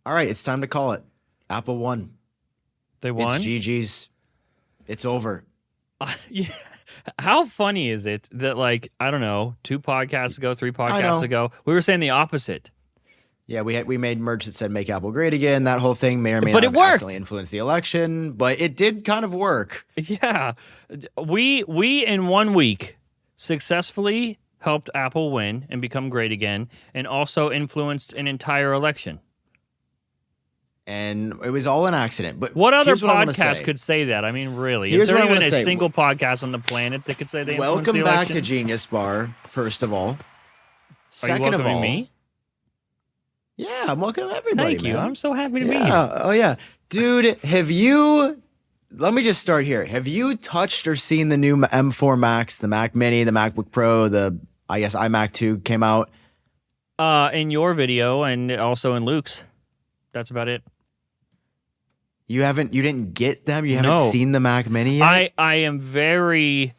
All right, it's time to call it. Apple won. They won? It's GG's. It's over. Yeah. How funny is it that, like, I don't know, 3 podcasts ago, we were saying the opposite. Yeah, we made merch that said "Make Apple Great Again." That whole thing may or may But not it have worked. accidentally influenced the election, but it did kind of work. Yeah. We in 1 week successfully helped Apple win and become great again, and also influenced an entire election. And it was all an accident. But what other here's what I podcast say. could say that? I mean, really? Here's Is there what I even wanna a say. single podcast on the planet that could say they influenced Welcome the back election? to Genius Bar, first of all. Are you Second of welcoming all, me? yeah, I'm welcoming everybody. Thank you. Man. I'm so happy to be Yeah. here. Oh yeah, dude. Let me just start here. Have you touched or seen the new M4 Max, the Mac Mini, the MacBook Pro, I guess iMac 2 came out? In your video and also in Luke's. That's about it. You didn't get them? You haven't No. seen the Mac Mini yet? I am very,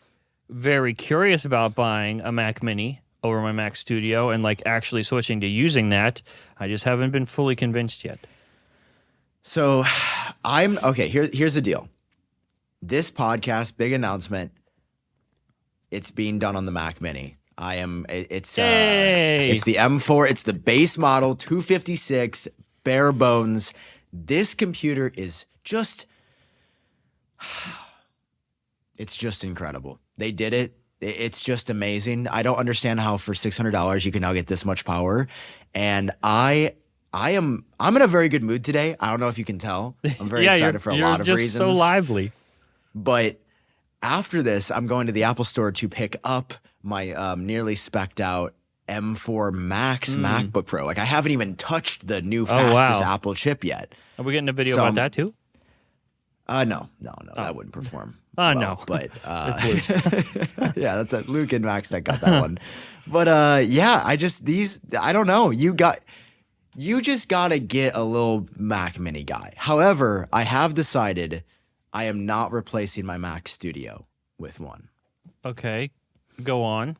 very curious about buying a Mac Mini over my Mac Studio and like actually switching to using that. I just haven't been fully convinced yet. So here's the deal. This podcast, big announcement. It's being done on the Mac Mini. It's the M4, it's the base model, 256, bare bones. This computer is it's just incredible. They did it. It's just amazing. I don't understand how for $600 you can now get this much power. And I'm in a very good mood today. I don't know if you can tell. I'm very excited for a lot of reasons. You're just so lively. But after this, I'm going to the Apple Store to pick up my nearly spec'd out M4 Max MacBook Pro. Like I haven't even touched the new fastest Apple chip yet. Are we getting a video about that too? No, that wouldn't perform. No, but it's Luke's. yeah, that's that Luke and Max that got that one. But yeah, I don't know. You just gotta get a little Mac Mini guy. However, I have decided I am not replacing my Mac Studio with one. Okay, go on.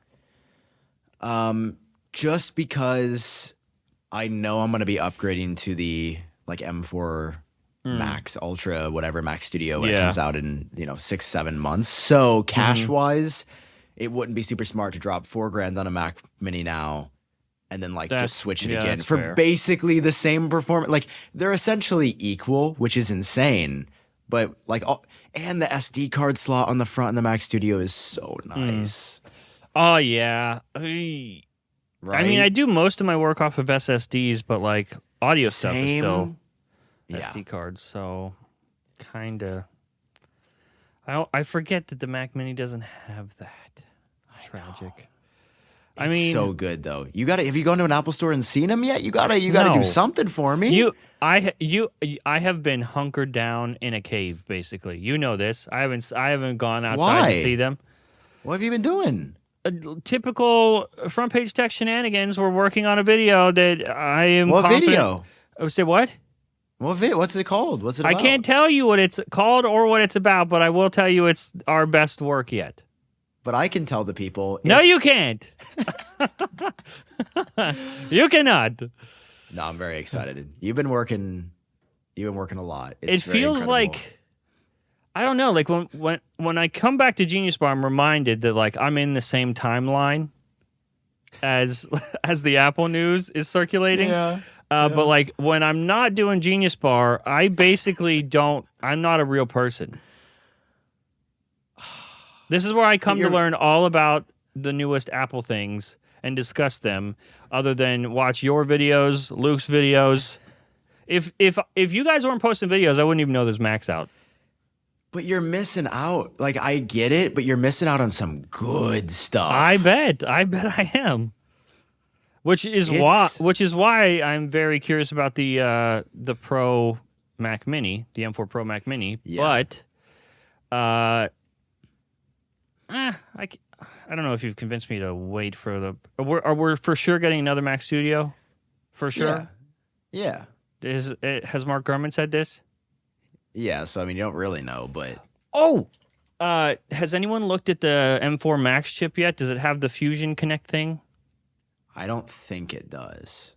Just because I know I'm gonna be upgrading to the like M4 Max Ultra, whatever Mac Studio when it comes out in 6-7 months. So cash wise, it wouldn't be super smart to drop $4,000 on a Mac Mini now and then just switch it again for fair. Basically the same performance. Like they're essentially equal, which is insane. But and the SD card slot on the front in the Mac Studio is so nice. Oh yeah. Right? I mean, I do most of my work off of SSDs, but like audio stuff is still SD cards, so kind of. I forget that the Mac Mini doesn't have that. Tragic. I mean, so good though. Have you gone to an Apple store and seen them yet? You gotta do something for me. I have been hunkered down in a cave, basically. You know this. I haven't gone outside to see them. What have you been doing? Typical front page tech shenanigans. We're working on a video that I am. What confident. video? Oh, say what? What video? What's it called? What's it about? I can't tell you what it's called or what it's about, but I will tell you it's our best work yet. But I can tell the people. No, you can't. You cannot. No, I'm very excited. You've been working a lot. It feels incredible. like, I don't know, like when I come back to Genius Bar, I'm reminded that like I'm in the same timeline as the Apple news is circulating. Yeah. But like when I'm not doing Genius Bar, I basically I'm not a real person. This is where I come to learn all about the newest Apple things and discuss them, other than watch your videos, Luke's videos. If you guys weren't posting videos, I wouldn't even know there's Macs out. But you're missing out. Like I get it, but you're missing out on some good stuff. I bet I am. Which is why I'm very curious about the Pro Mac Mini, the M4 Pro Mac Mini. Yeah. But I don't know if you've convinced me to wait for the. Are we for sure getting another Mac Studio? For sure. Yeah. Has Mark Gurman said this? Yeah. So I mean, you don't really know, but has anyone looked at the M4 Max chip yet? Does it have the Fusion Connect thing? I don't think it does.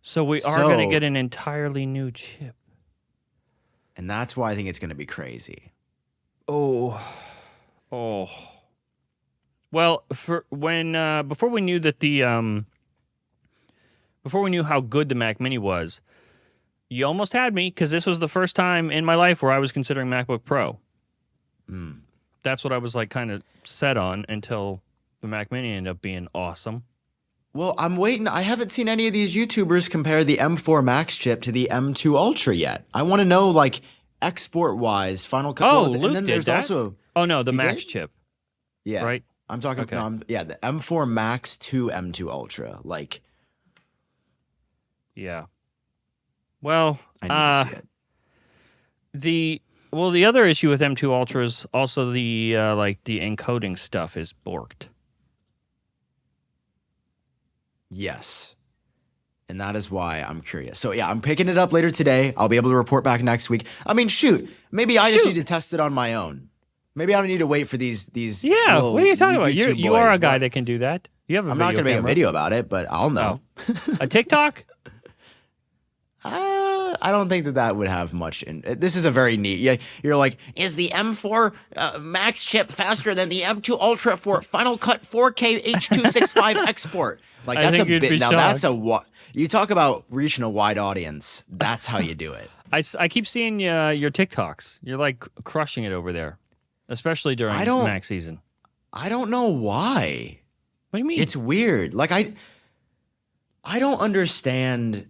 So we are going to get an entirely new chip. And that's why I think it's going to be crazy. Oh. Well, before we knew that before we knew how good the Mac Mini was, you almost had me because this was the first time in my life where I was considering MacBook Pro. That's what I was like kind of set on until the Mac Mini ended up being awesome. Well, I'm waiting. I haven't seen any of these YouTubers compare the M4 Max chip to the M2 Ultra yet. I want to know, like, export-wise, Final Cut. Oh, well, Luke and then did there's that? also Oh, no, the Max chip. Yeah. Right? I'm talking Okay. the M4 Max to M2 Ultra. Like, Yeah. Well, I need to see it. the other issue with M2 Ultra is also the encoding stuff is borked. Yes. And that is why I'm curious. So yeah, I'm picking it up later today. I'll be able to report back next week. I mean, shoot. Maybe I just need to test it on my own. Maybe I don't need to wait for these Yeah, little what are you talking about? YouTube You are boys. a guy that can do that. You have a I'm video not going to make a camera. video about it, but I'll know. A TikTok? I don't think that would have much. This is a very neat. Yeah, you're like, is the M4 Max chip faster than the M2 Ultra for Final Cut 4K H.265 export? Like, I that's a think you'd bit. be Now shocked. that's you talk about reaching a wide audience. That's how you do it. I keep seeing your TikToks. You're like crushing it over there, especially during Mac season. I don't know why. What do you mean? It's weird. Like I don't understand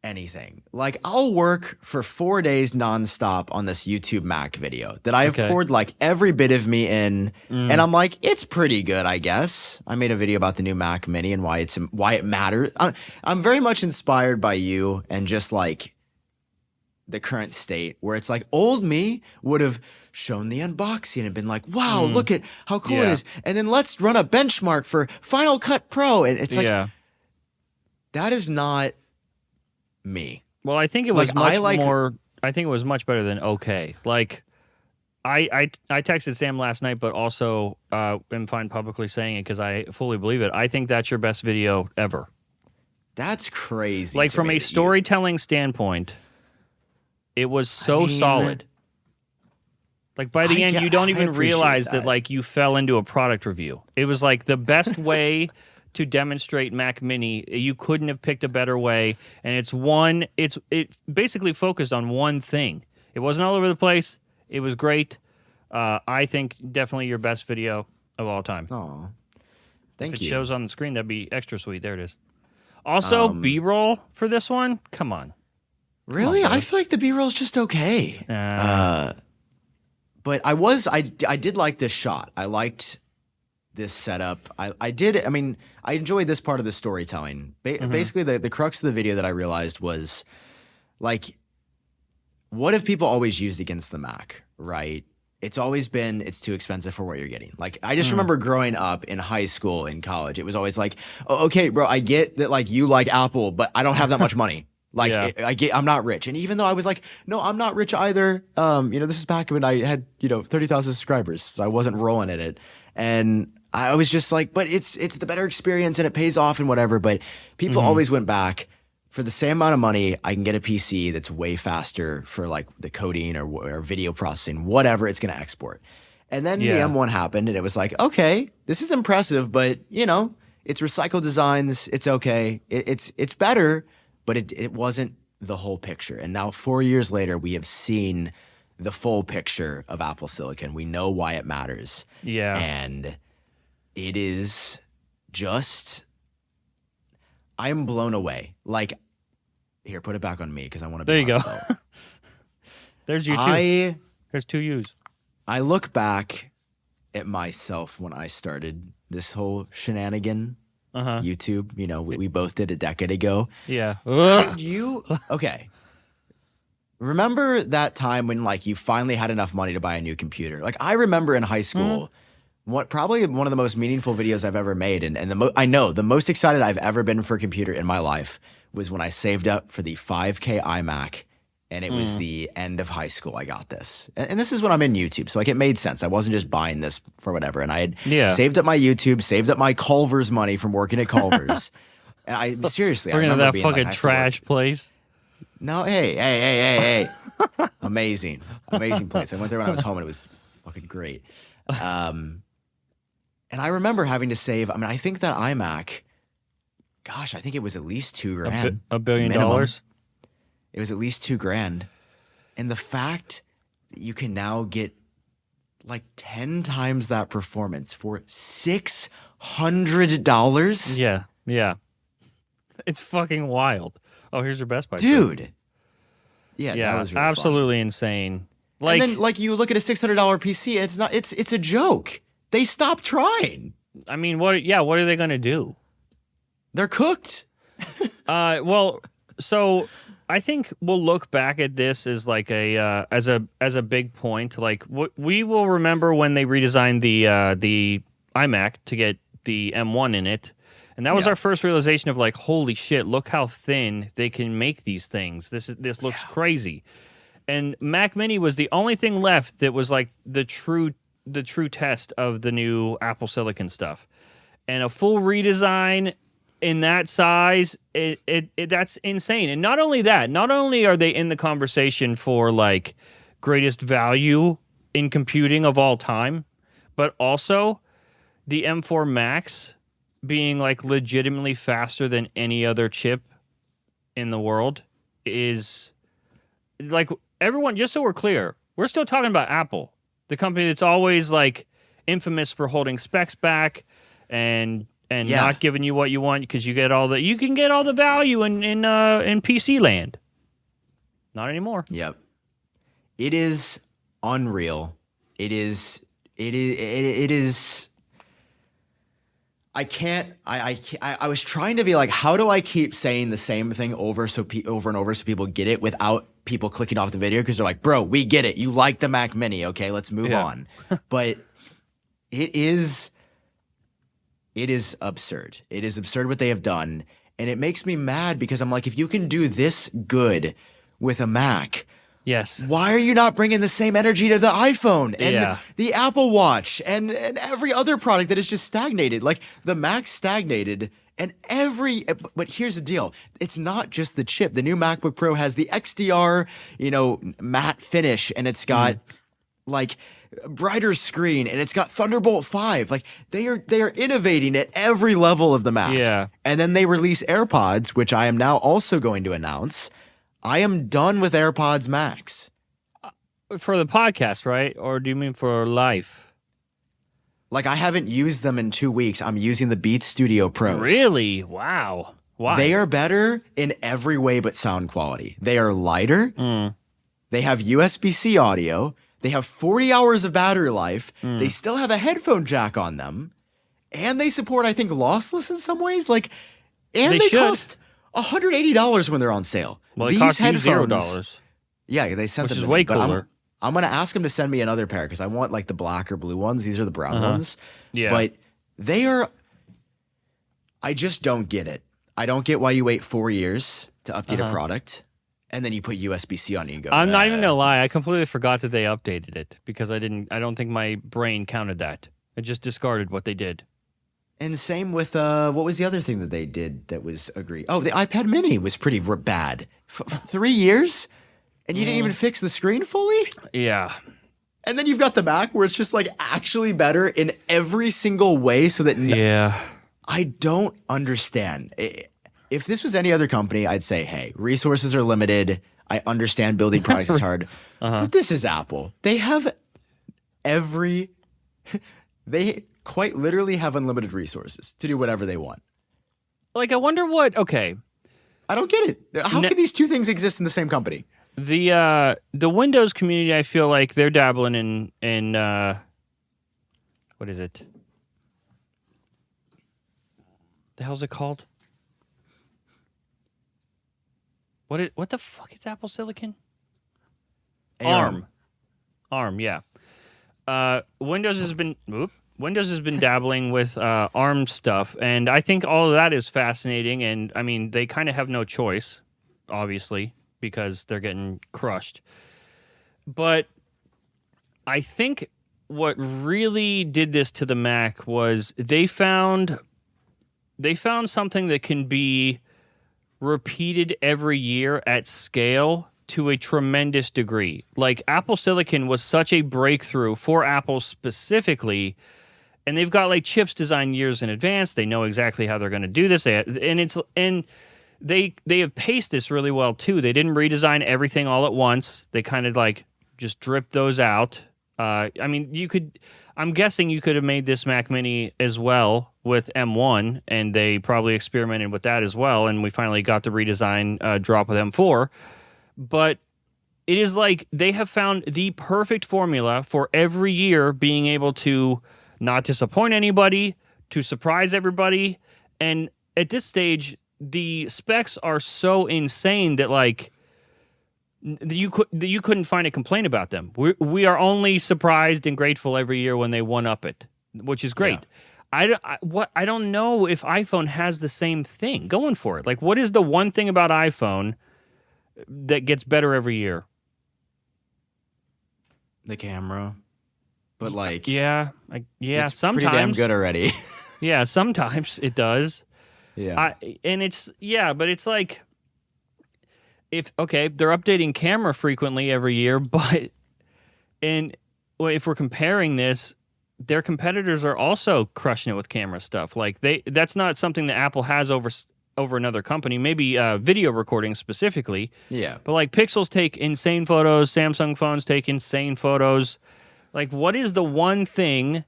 anything. Like, I'll work for 4 days nonstop on this YouTube Mac video that I've poured like every bit of me in, and I'm like, it's pretty good, I guess. I made a video about the new Mac Mini and why it matters. I'm very much inspired by you and just like the current state where it's like old me would have shown the unboxing and been like, wow, look at how cool it is. And then let's run a benchmark for Final Cut Pro. And it's like, that is not me. Well, I think it was I think it was much better than okay. Like, I texted Sam last night, but also am fine publicly saying it because I fully believe it. I think that's your best video ever. That's crazy. Like, from a storytelling standpoint, it was so solid. Like, by the end, you don't even realize that like you fell into a product review. It was like the best way to demonstrate Mac Mini. You couldn't have picked a better way, and it basically focused on one thing. It wasn't all over the place. It was great. I think definitely your best video of all time. Oh, thank you. If it shows on the screen, that'd be extra sweet. There it is. Also, B-roll for this one. Come on. Really? I feel like the B-roll is just okay. But I did like this shot. I liked this setup. I enjoyed this part of the storytelling. Basically, the crux of the video that I realized was, like, what have people always used against the Mac, right? It's always been, it's too expensive for what you're getting. Like, I just remember growing up in high school, in college, it was always like, oh, okay, bro, I get that, like, you like Apple, but I don't have that much money. Like, I'm not rich. And even though I was like, no, I'm not rich either. This is back when I had, 30,000 subscribers, so I wasn't rolling in it. And I was just like, but it's the better experience and it pays off and whatever. But people always went back, for the same amount of money, I can get a PC that's way faster for like the coding or video processing, whatever it's going to export. And then the M1 happened and it was like, okay, this is impressive, but it's recycled designs. It's okay. It's better, but it wasn't the whole picture. And now 4 years later, we have seen the full picture of Apple Silicon. We know why it matters. Yeah. And it is just, I'm blown away. Like, here, put it back on me because I want to be There you go. though. There's you too. There's two U's. I look back at myself when I started this whole shenanigan. YouTube, we both did a decade ago. Yeah. Okay. Remember that time when like you finally had enough money to buy a new computer? Like, I remember in high school, probably one of the most meaningful videos I've ever made, and the most excited I've ever been for a computer in my life was when I saved up for the 5K iMac, and it was the end of high school. I got this, and this is when I'm in YouTube, so like it made sense. I wasn't just buying this for whatever, and I had saved up my YouTube, saved up my Culver's money from working at Culver's, And I seriously, I We're into remember that being fucking like, trash place. No, hey. Amazing place. I went there when I was home and it was fucking great. And I remember having to save, I mean, I think that iMac, gosh, I think it was at least $2,000. $1 billion? Minimum. It was at least $2,000. And the fact that you can now get like 10 times that performance for $600. Yeah. It's fucking wild. Oh, here's your Best Buy. Dude. Yeah, that was really absolutely fun. Insane. And then like you look at a $600 PC and it's a joke. They stopped trying. I mean, what are they going to do? They're cooked. Well, so I think we'll look back at this as like as a big point. Like we will remember when they redesigned the iMac to get the M1 in it. And that was our first realization of like, holy shit, look how thin they can make these things. This looks crazy. And Mac Mini was the only thing left that was like the true test of the new Apple Silicon stuff. And a full redesign in that size, that's insane. And not only that, not only are they in the conversation for like greatest value in computing of all time, but also the M4 Max being like legitimately faster than any other chip in the world is like everyone, just so we're clear, we're still talking about Apple, the company that's always like infamous for holding specs back and not giving you what you want because you can get all the value in PC land. Not anymore. Yep. It is unreal. It is I was trying to be like, how do I keep saying the same thing over and over so people get it without people clicking off the video? Because they're like, bro, we get it. You like the Mac Mini. Okay, let's move on. But it is absurd. It is absurd what they have done. And it makes me mad because I'm like, if you can do this good with a Mac, yes, why are you not bringing the same energy to the iPhone and the Apple Watch and every other product that is just stagnated? Like the Mac stagnated but here's the deal. It's not just the chip. The new MacBook Pro has the XDR, matte finish, and it's got like brighter screen, and it's got Thunderbolt 5. Like they are innovating at every level of the Mac. Yeah. And then they release AirPods, which I am now also going to announce. I am done with AirPods Max. For the podcast, right? Or do you mean for life? Like I haven't used them in 2 weeks. I'm using the Beats Studio Pros. Really? Wow. Why? They are better in every way but sound quality. They are lighter. They have USB-C audio. They have 40 hours of battery life. They still have a headphone jack on them. And they support, I think, lossless in some ways. Like, and they cost $180 when they're on sale. Well, they cost you $0. Yeah, they sent them. Which is way cooler. I'm going to ask them to send me another pair because I want like the black or blue ones. These are the brown ones. Yeah. But I just don't get it. I don't get why you wait 4 years to update a product and then you put USB-C on it and go. I'm not even going to lie. I completely forgot that they updated it because I don't think my brain counted that. I just discarded what they did. And same with, what was the other thing that they did that was agreed? Oh, the iPad mini was pretty bad. 3 years? And you didn't even fix the screen fully? Yeah. And then you've got the Mac where it's just like actually better in every single way so that... I don't understand. If this was any other company, I'd say, hey, resources are limited. I understand building products is hard. But this is Apple. They have they quite literally have unlimited resources to do whatever they want. Like, I wonder what... Okay. I don't get it. How can these two things exist in the same company? The Windows community, I feel like they're dabbling in what is it? The hell's it called? What the fuck is Apple Silicon? ARM. ARM, yeah. Windows has been dabbling with ARM stuff, and I think all of that is fascinating. And I mean, they kind of have no choice, obviously, because they're getting crushed. But I think what really did this to the Mac was they found they found something that can be repeated every year at scale to a tremendous degree. Like Apple Silicon was such a breakthrough for Apple specifically, and they've got like chips designed years in advance. They know exactly how they're going to do this, and they have paced this really well too. They didn't redesign everything all at once. They kind of like just dripped those out. I mean, I'm guessing you could have made this Mac Mini as well with M1, and they probably experimented with that as well, and we finally got the redesign drop with M4. But it is like they have found the perfect formula for every year being able to not disappoint anybody, to surprise everybody. And at this stage, the specs are so insane that like you couldn't find a complaint about them. We are only surprised and grateful every year when they one up it, which is great. Yeah. I don't know if iPhone has the same thing going for it. Like, what is the one thing about iPhone that gets better every year? The camera. But like, it's sometimes pretty damn good already. Yeah, sometimes it does. Yeah. But it's like, they're updating camera frequently every year, but if we're comparing this, their competitors are also crushing it with camera stuff. Like that's not something that Apple has over another company, maybe video recording specifically. Yeah. But like Pixels take insane photos, Samsung phones take insane photos. Like, what is the one thing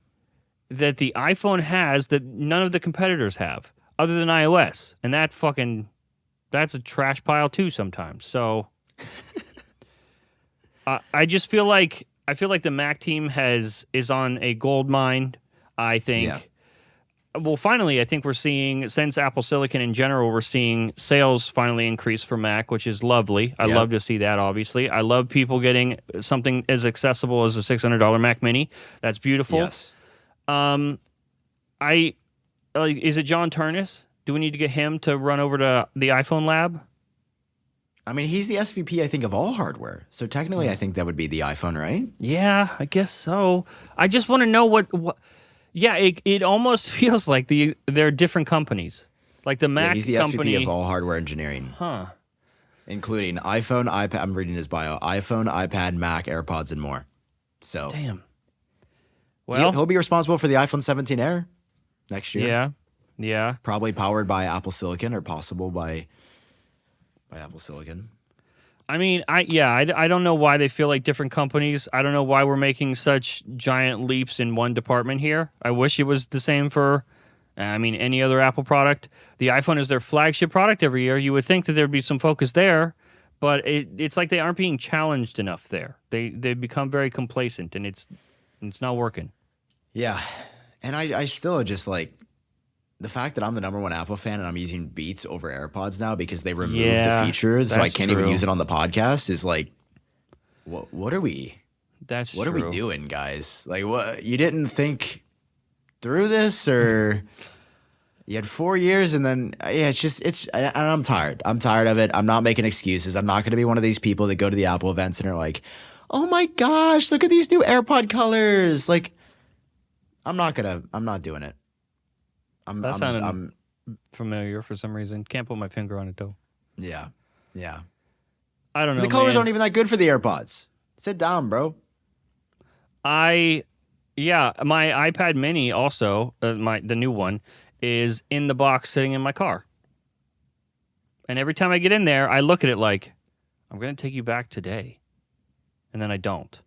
that the iPhone has that none of the competitors have other than iOS? And that's a trash pile too sometimes. So I just feel like the Mac team is on a gold mine, I think. Yeah. Well, finally, I think we're seeing, since Apple Silicon in general, we're seeing sales finally increase for Mac, which is lovely. I love to see that, obviously. I love people getting something as accessible as a $600 Mac Mini. That's beautiful. Yes. Is it John Turnus? Do we need to get him to run over to the iPhone lab? I mean, he's the SVP, I think, of all hardware. So technically, I think that would be the iPhone, right? Yeah, I guess so. I just want to know what. Yeah, it almost feels like they're different companies. Like the Mac he's the company. SVP of all hardware engineering. Huh. Including iPhone, iPad. I'm reading his bio. iPhone, iPad, Mac, AirPods, and more. So damn. Well, he'll be responsible for the iPhone 17 Air next year. Yeah. Probably powered by Apple Silicon or possible by Apple Silicon. I mean, I don't know why they feel like different companies. I don't know why we're making such giant leaps in one department here. I wish it was the same for, any other Apple product. The iPhone is their flagship product every year. You would think that there'd be some focus there, but it's like they aren't being challenged enough there. They've become very complacent, and it's not working. Yeah, and I still just like the fact that I'm the number one Apple fan and I'm using Beats over AirPods now because they removed the features, so I can't even use it on the podcast. Is like, what are we? What are we doing, guys? Like, what? You didn't think through this, or you had 4 years, and then and I'm tired. I'm tired of it. I'm not making excuses. I'm not going to be one of these people that go to the Apple events and are like, oh my gosh, look at these new AirPod colors. Like, I'm not doing it. That sounded familiar for some reason. Can't put my finger on it, though. Yeah. I don't know, the colors aren't even that good for the AirPods. Sit down, bro. My iPad Mini also, the new one, is in the box sitting in my car. And every time I get in there, I look at it like, I'm going to take you back today. And then I don't.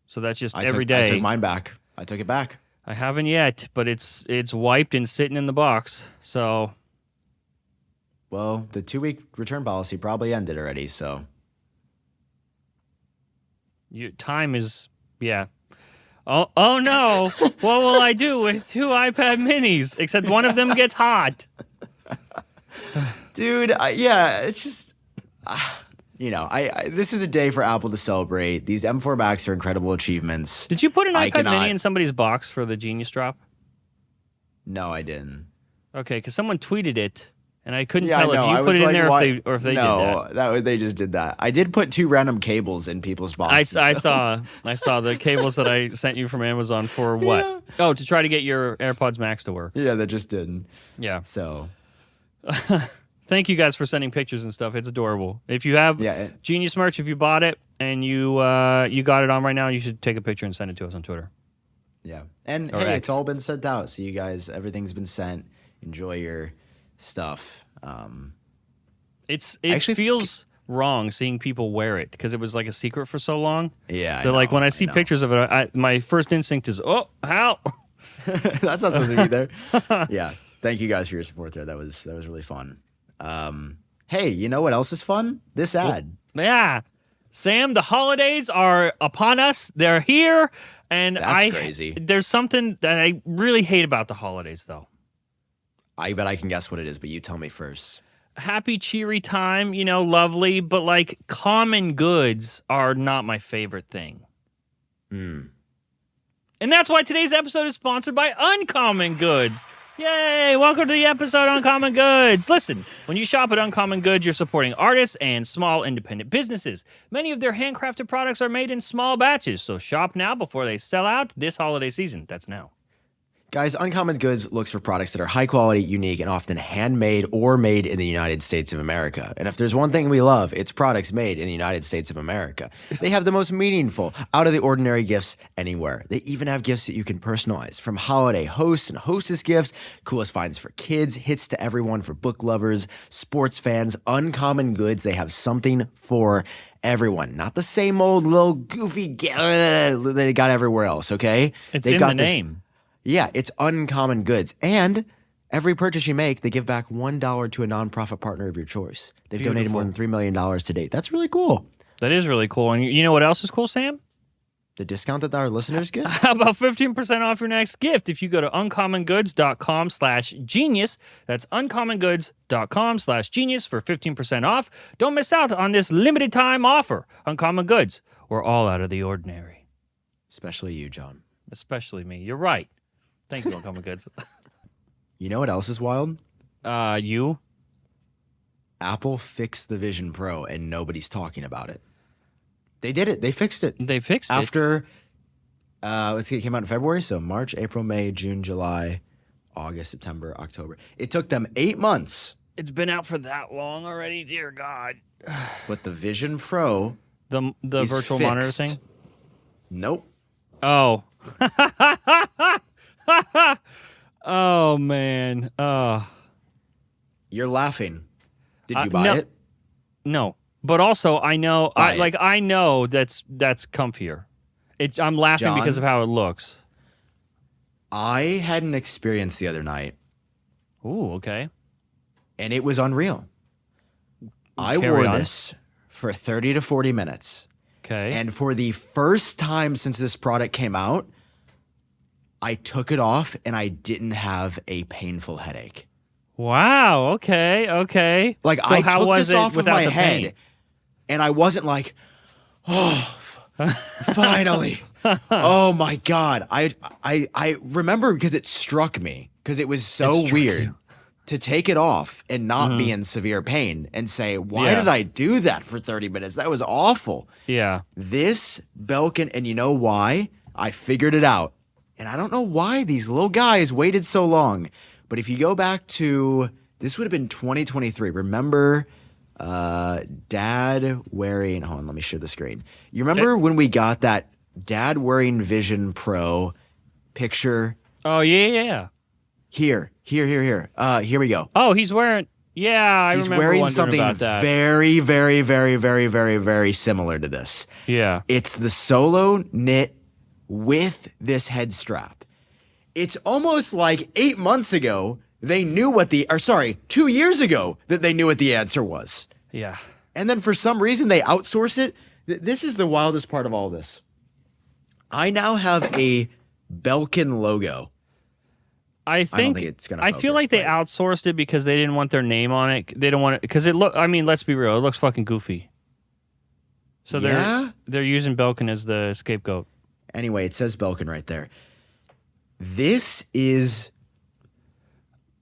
So that's just every day. I took mine back. I took it back. I haven't yet, but it's wiped and sitting in the box. So, well, the 2-week return policy probably ended already. So, time is Oh no! What will I do with 2 iPad Minis? Except one of them gets hot. Dude, it's just. This is a day for Apple to celebrate. These M4 Max are incredible achievements. Did you put an iPad Mini in somebody's box for the Genius Drop? No, I didn't. Okay, because someone tweeted it, And I couldn't tell if you put it in there or if they did that. No, they just did that. I did put 2 random cables in people's boxes. I saw the cables that I sent you from Amazon for what? Yeah. Oh, to try to get your AirPods Max to work. Yeah, that just didn't. Yeah. So, thank you guys for sending pictures and stuff. It's adorable. If you have Genius merch, if you bought it and you got it on right now, you should take a picture and send it to us on Twitter. Yeah, and hey, it's all been sent out. So you guys, everything's been sent. Enjoy your stuff. It feels wrong seeing people wear it because it was like a secret for so long. Yeah, like when I see pictures of it, my first instinct is, oh, how? That's not supposed to be there. Yeah, thank you guys for your support there. That was really fun. Hey, you know what else is fun? This ad. Yeah, Sam, the holidays are upon us. They're here, and that's crazy. There's something that I really hate about the holidays, though. I bet I can guess what it is, but you tell me first. Happy, cheery time, lovely, but like common goods are not my favorite thing. And that's why today's episode is sponsored by Uncommon Goods. Yay! Welcome to the episode on Uncommon Goods. Listen, when you shop at Uncommon Goods, you're supporting artists and small independent businesses. Many of their handcrafted products are made in small batches, so shop now before they sell out this holiday season. That's now. Guys, Uncommon Goods looks for products that are high quality, unique, and often handmade or made in the United States of America. And if there's one thing we love, it's products made in the United States of America. They have the most meaningful, out-of-the-ordinary gifts anywhere. They even have gifts that you can personalize, from holiday hosts and hostess gifts, coolest finds for kids, hits to everyone for book lovers, sports fans. Uncommon Goods, they have something for everyone. Not the same old little goofy they got everywhere else, okay? They've in got the name. Yeah, it's Uncommon Goods. And every purchase you make, they give back $1 to a nonprofit partner of your choice. They've donated more than $3 million to date. That's really cool. That is really cool. And you know what else is cool, Sam? The discount that our listeners get? How about 15% off your next gift if you go to uncommongoods.com/genius. That's uncommongoods.com/genius for 15% off. Don't miss out on this limited time offer. Uncommon Goods. We're all out of the ordinary. Especially you, John. Especially me. You're right. Thank you, Uncommon Goods. You know what else is wild? You? Apple fixed the Vision Pro, and nobody's talking about it. They did it. They fixed it. They fixed it? After, let's see, it came out in February, so March, April, May, June, July, August, September, October. It took them 8 months. It's been out for that long already, dear God. But the Vision Pro The virtual fixed. monitor thing? Nope. Oh. Oh, man. You're laughing. Did you buy it? No. But also, I know I know that's comfier. I'm laughing John, because of how it looks. I had an experience the other night. Ooh, okay. And it was unreal. I Carry wore on. this for 30 to 40 minutes. Okay. And for the first time since this product came out, I took it off and I didn't have a painful headache. Wow. Okay. Like, so I how took was this it off of without my the head pain? and I wasn't like, oh, finally. Oh my God. I remember because it struck me because it was so weird to take it off and not be in severe pain and say, why did I do that for 30 minutes? That was awful. Yeah. This Belkin, and you know why? I figured it out. And I don't know why these little guys waited so long. But if you go back to, this would have been 2023. Remember Dad wearing, hold on, let me share the screen. You remember when we got that Dad wearing Vision Pro picture? Oh, yeah. Here we go. Oh, he's wearing, I He's remember wearing wondering something about that. very, very, very, very, very, very similar to this. Yeah. It's the Solo knit with this head strap. It's almost like 8 months ago, they knew what 2 years ago that they knew what the answer was. Yeah. And then for some reason they outsource it. This is the wildest part of all this. I now have a Belkin logo. I don't think it's gonna I feel like they outsourced it because they didn't want their name on it. They don't want it because let's be real, it looks fucking goofy. So they're using Belkin as the scapegoat. Anyway, it says Belkin right there. This is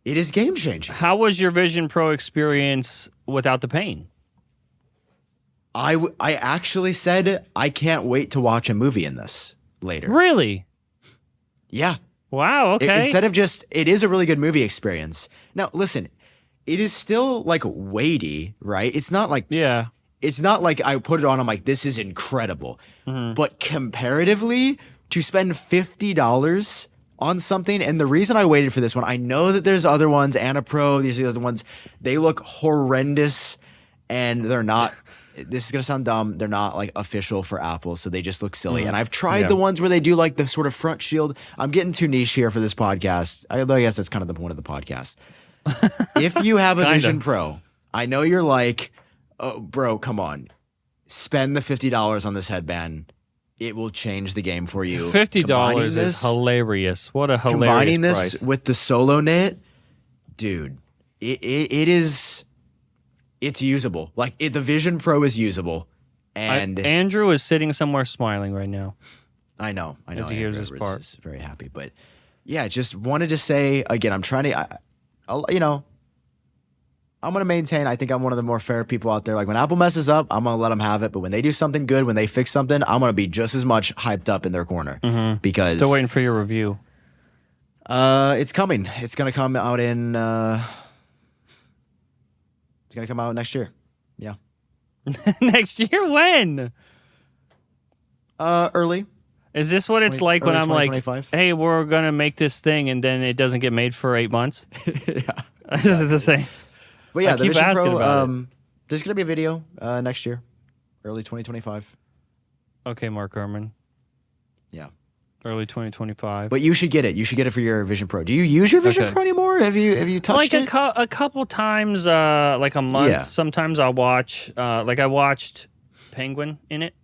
It is game changing. How was your Vision Pro experience without the pain? I actually said I can't wait to watch a movie in this later. Really? Yeah. Wow, okay. Instead of just, it is a really good movie experience. Now, listen, it is still like weighty, right? It's not like it's not like I put it on, I'm like, this is incredible. But comparatively, to spend $50 on something, and the reason I waited for this one, I know that there's other ones, Anna Pro, these are the other ones, they look horrendous, and they're not. This is going to sound dumb. They're not like official for Apple, so they just look silly. And I've tried the ones where they do like the sort of front shield. I'm getting too niche here for this podcast. I guess that's kind of the point of the podcast. If you have a Vision Pro, I know you're like, oh, bro, come on. Spend the $50 on this headband. It will change the game for you. $50 is hilarious. What a hilarious combining this price. with the Solo Knit, dude, it is... It's usable. Like the Vision Pro is usable, and Andrew is sitting somewhere smiling right now. I know. As he hears this part, is very happy. But yeah, just wanted to say again. I'm trying to, I'm gonna maintain. I think I'm one of the more fair people out there. Like when Apple messes up, I'm gonna let them have it. But when they do something good, when they fix something, I'm gonna be just as much hyped up in their corner because still waiting for your review. It's coming. It's gonna come out in. It's going to come out next year. Yeah. Next year? When? Early. Is this what it's like when I'm like, hey, we're going to make this thing and then it doesn't get made for 8 months? Yeah. Is it the same? But yeah, I the keep Vision asking Pro, about it. there's going to be a video next year. Early 2025. Okay, Mark Gurman. Yeah. Early 2025. But you should get it. You should get it for your Vision Pro. Do you use your Vision Pro anymore? Have you touched it? A couple times, like a month. Yeah. Sometimes I'll watch. Like I watched Penguin in it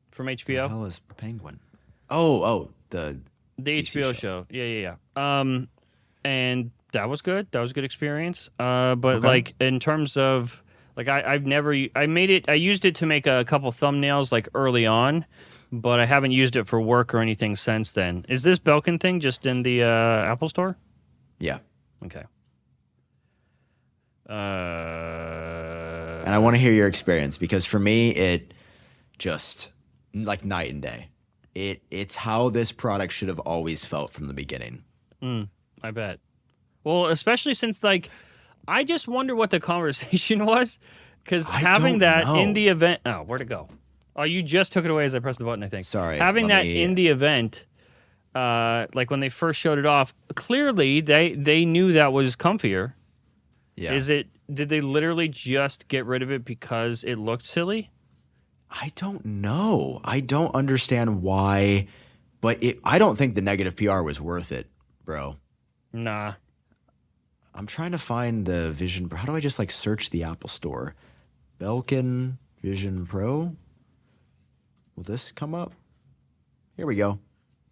from HBO. What the hell is Penguin? Oh, the HBO show. Yeah. And that was good. That was a good experience. But like in terms of like I used it to make a couple thumbnails like early on. But I haven't used it for work or anything since then. Is this Belkin thing just in the Apple Store? Yeah. Okay. And I want to hear your experience because for me, it just like night and day. It's how this product should have always felt from the beginning. I bet. Well, especially since like, I just wonder what the conversation was because having that in the event. Oh, where'd it go? Oh, you just took it away as I pressed the button, I think. Sorry. Having that in the event, like when they first showed it off, clearly they knew that was comfier. Yeah. Did they literally just get rid of it because it looked silly? I don't know. I don't understand why, but I don't think the negative PR was worth it, bro. Nah. I'm trying to find the Vision Pro. How do I just like search the Apple Store? Belkin Vision Pro? Will this come up? Here we go.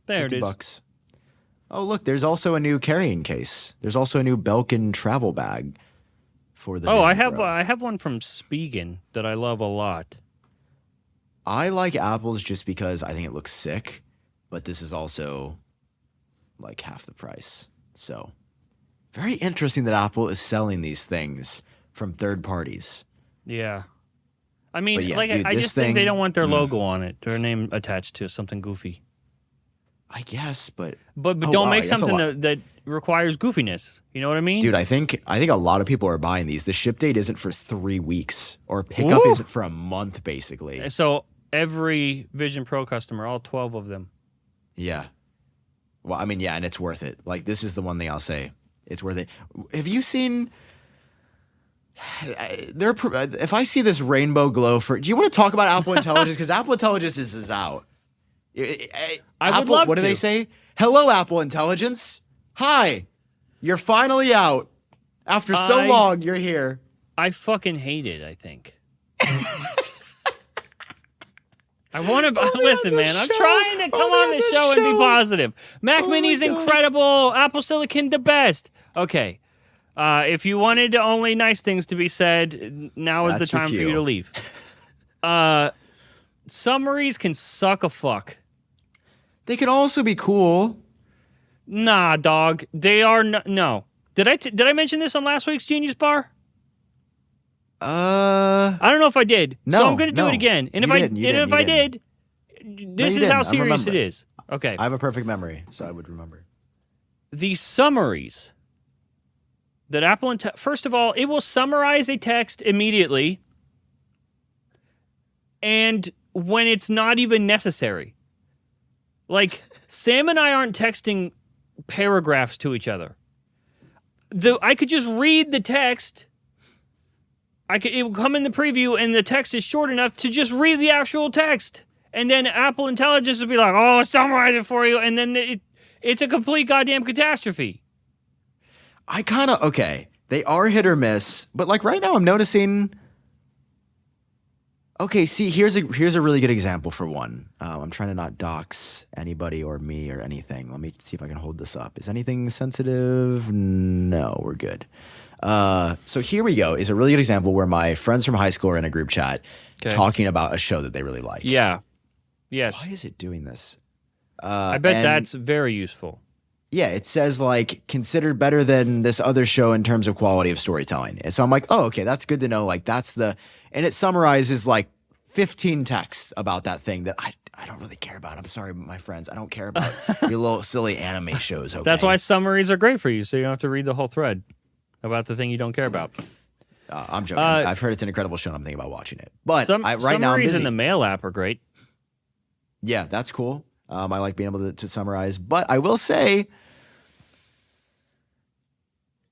There it is. $50. Oh, look, there's also a new carrying case. There's also a new Belkin travel bag for the Vision Pro. I have one from Spigen that I love a lot. I like Apple's just because I think it looks sick, but this is also like half the price. So, very interesting that Apple is selling these things from third parties. Yeah. I mean, yeah, like dude, I just think they don't want their logo on it, their name attached to something goofy. I guess, but don't make something that requires goofiness. You know what I mean, dude? I think a lot of people are buying these. The ship date isn't for 3 weeks, or pickup isn't for a month, basically. So every Vision Pro customer, all 12 of them. Yeah. Well, I mean, yeah, and it's worth it. Like this is the one thing I'll say, it's worth it. Have you seen? If I see this rainbow glow do you want to talk about Apple Intelligence? Because Apple Intelligence is out. I would love what do they say? Hello, Apple Intelligence. Hi, you're finally out. After so long, you're here. I fucking hate it, I think. I want to listen, man. I'm trying to come on the show and be positive. Mac Mini's incredible. Apple Silicon, the best. Okay. If you wanted only nice things to be said, now is the time for you to leave. Summaries can suck a fuck. They can also be cool. Nah, dog. They are no. Did I mention this on last week's Genius Bar? I don't know if I did. No, so I'm going to do it again. And if I did, this is how serious it is. Okay. I have a perfect memory, so I would remember. The summaries that Apple first of all, it will summarize a text immediately, and when it's not even necessary. Like, Sam and I aren't texting paragraphs to each other. I could just read the text. It would come in the preview, and the text is short enough to just read the actual text. And then Apple Intelligence would be like, oh, summarize it for you. And then it's a complete goddamn catastrophe. Okay, they are hit or miss, but like right now I'm noticing. Okay, see, here's a really good example for one. I'm trying to not dox anybody or me or anything. Let me see if I can hold this up. Is anything sensitive? No, we're good. So here we go. Is a really good example where my friends from high school are in a group chat talking about a show that they really like. Yeah. Yes. Why is it doing this? I bet that's very useful. Yeah, it says like considered better than this other show in terms of quality of storytelling. And so I'm like, oh, okay, that's good to know. Like and it summarizes like 15 texts about that thing that I don't really care about. I'm sorry, my friends. I don't care about your little silly anime shows. Okay? That's why summaries are great for you, so you don't have to read the whole thread about the thing you don't care about. I'm joking. I've heard it's an incredible show, and I'm thinking about watching it. But right now, I'm busy. Summaries in the Mail app are great. Yeah, that's cool. I like being able to summarize. But I will say,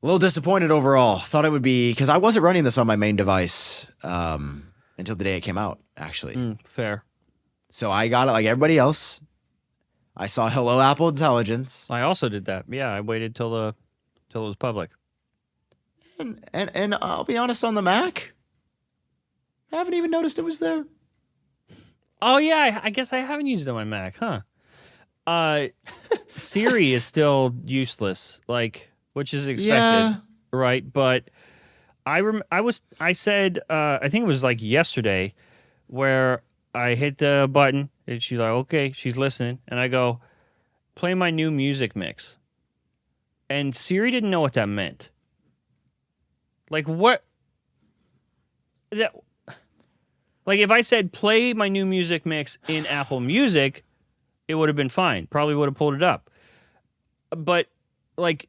a little disappointed overall. Thought it would be, because I wasn't running this on my main device until the day it came out, actually. Fair. So I got it like everybody else. I saw Hello Apple Intelligence. I also did that. Yeah, I waited till it was public. And I'll be honest, on the Mac, I haven't even noticed it was there. Oh, yeah, I guess I haven't used it on my Mac, huh? Siri is still useless, which is expected, right? But I said, I think it was like yesterday, where I hit the button, and she's like, okay, she's listening, and I go, play my new music mix. And Siri didn't know what that meant. Like, what? Like, if I said, play my new music mix in Apple Music, it would have been fine. Probably would have pulled it up. But, like,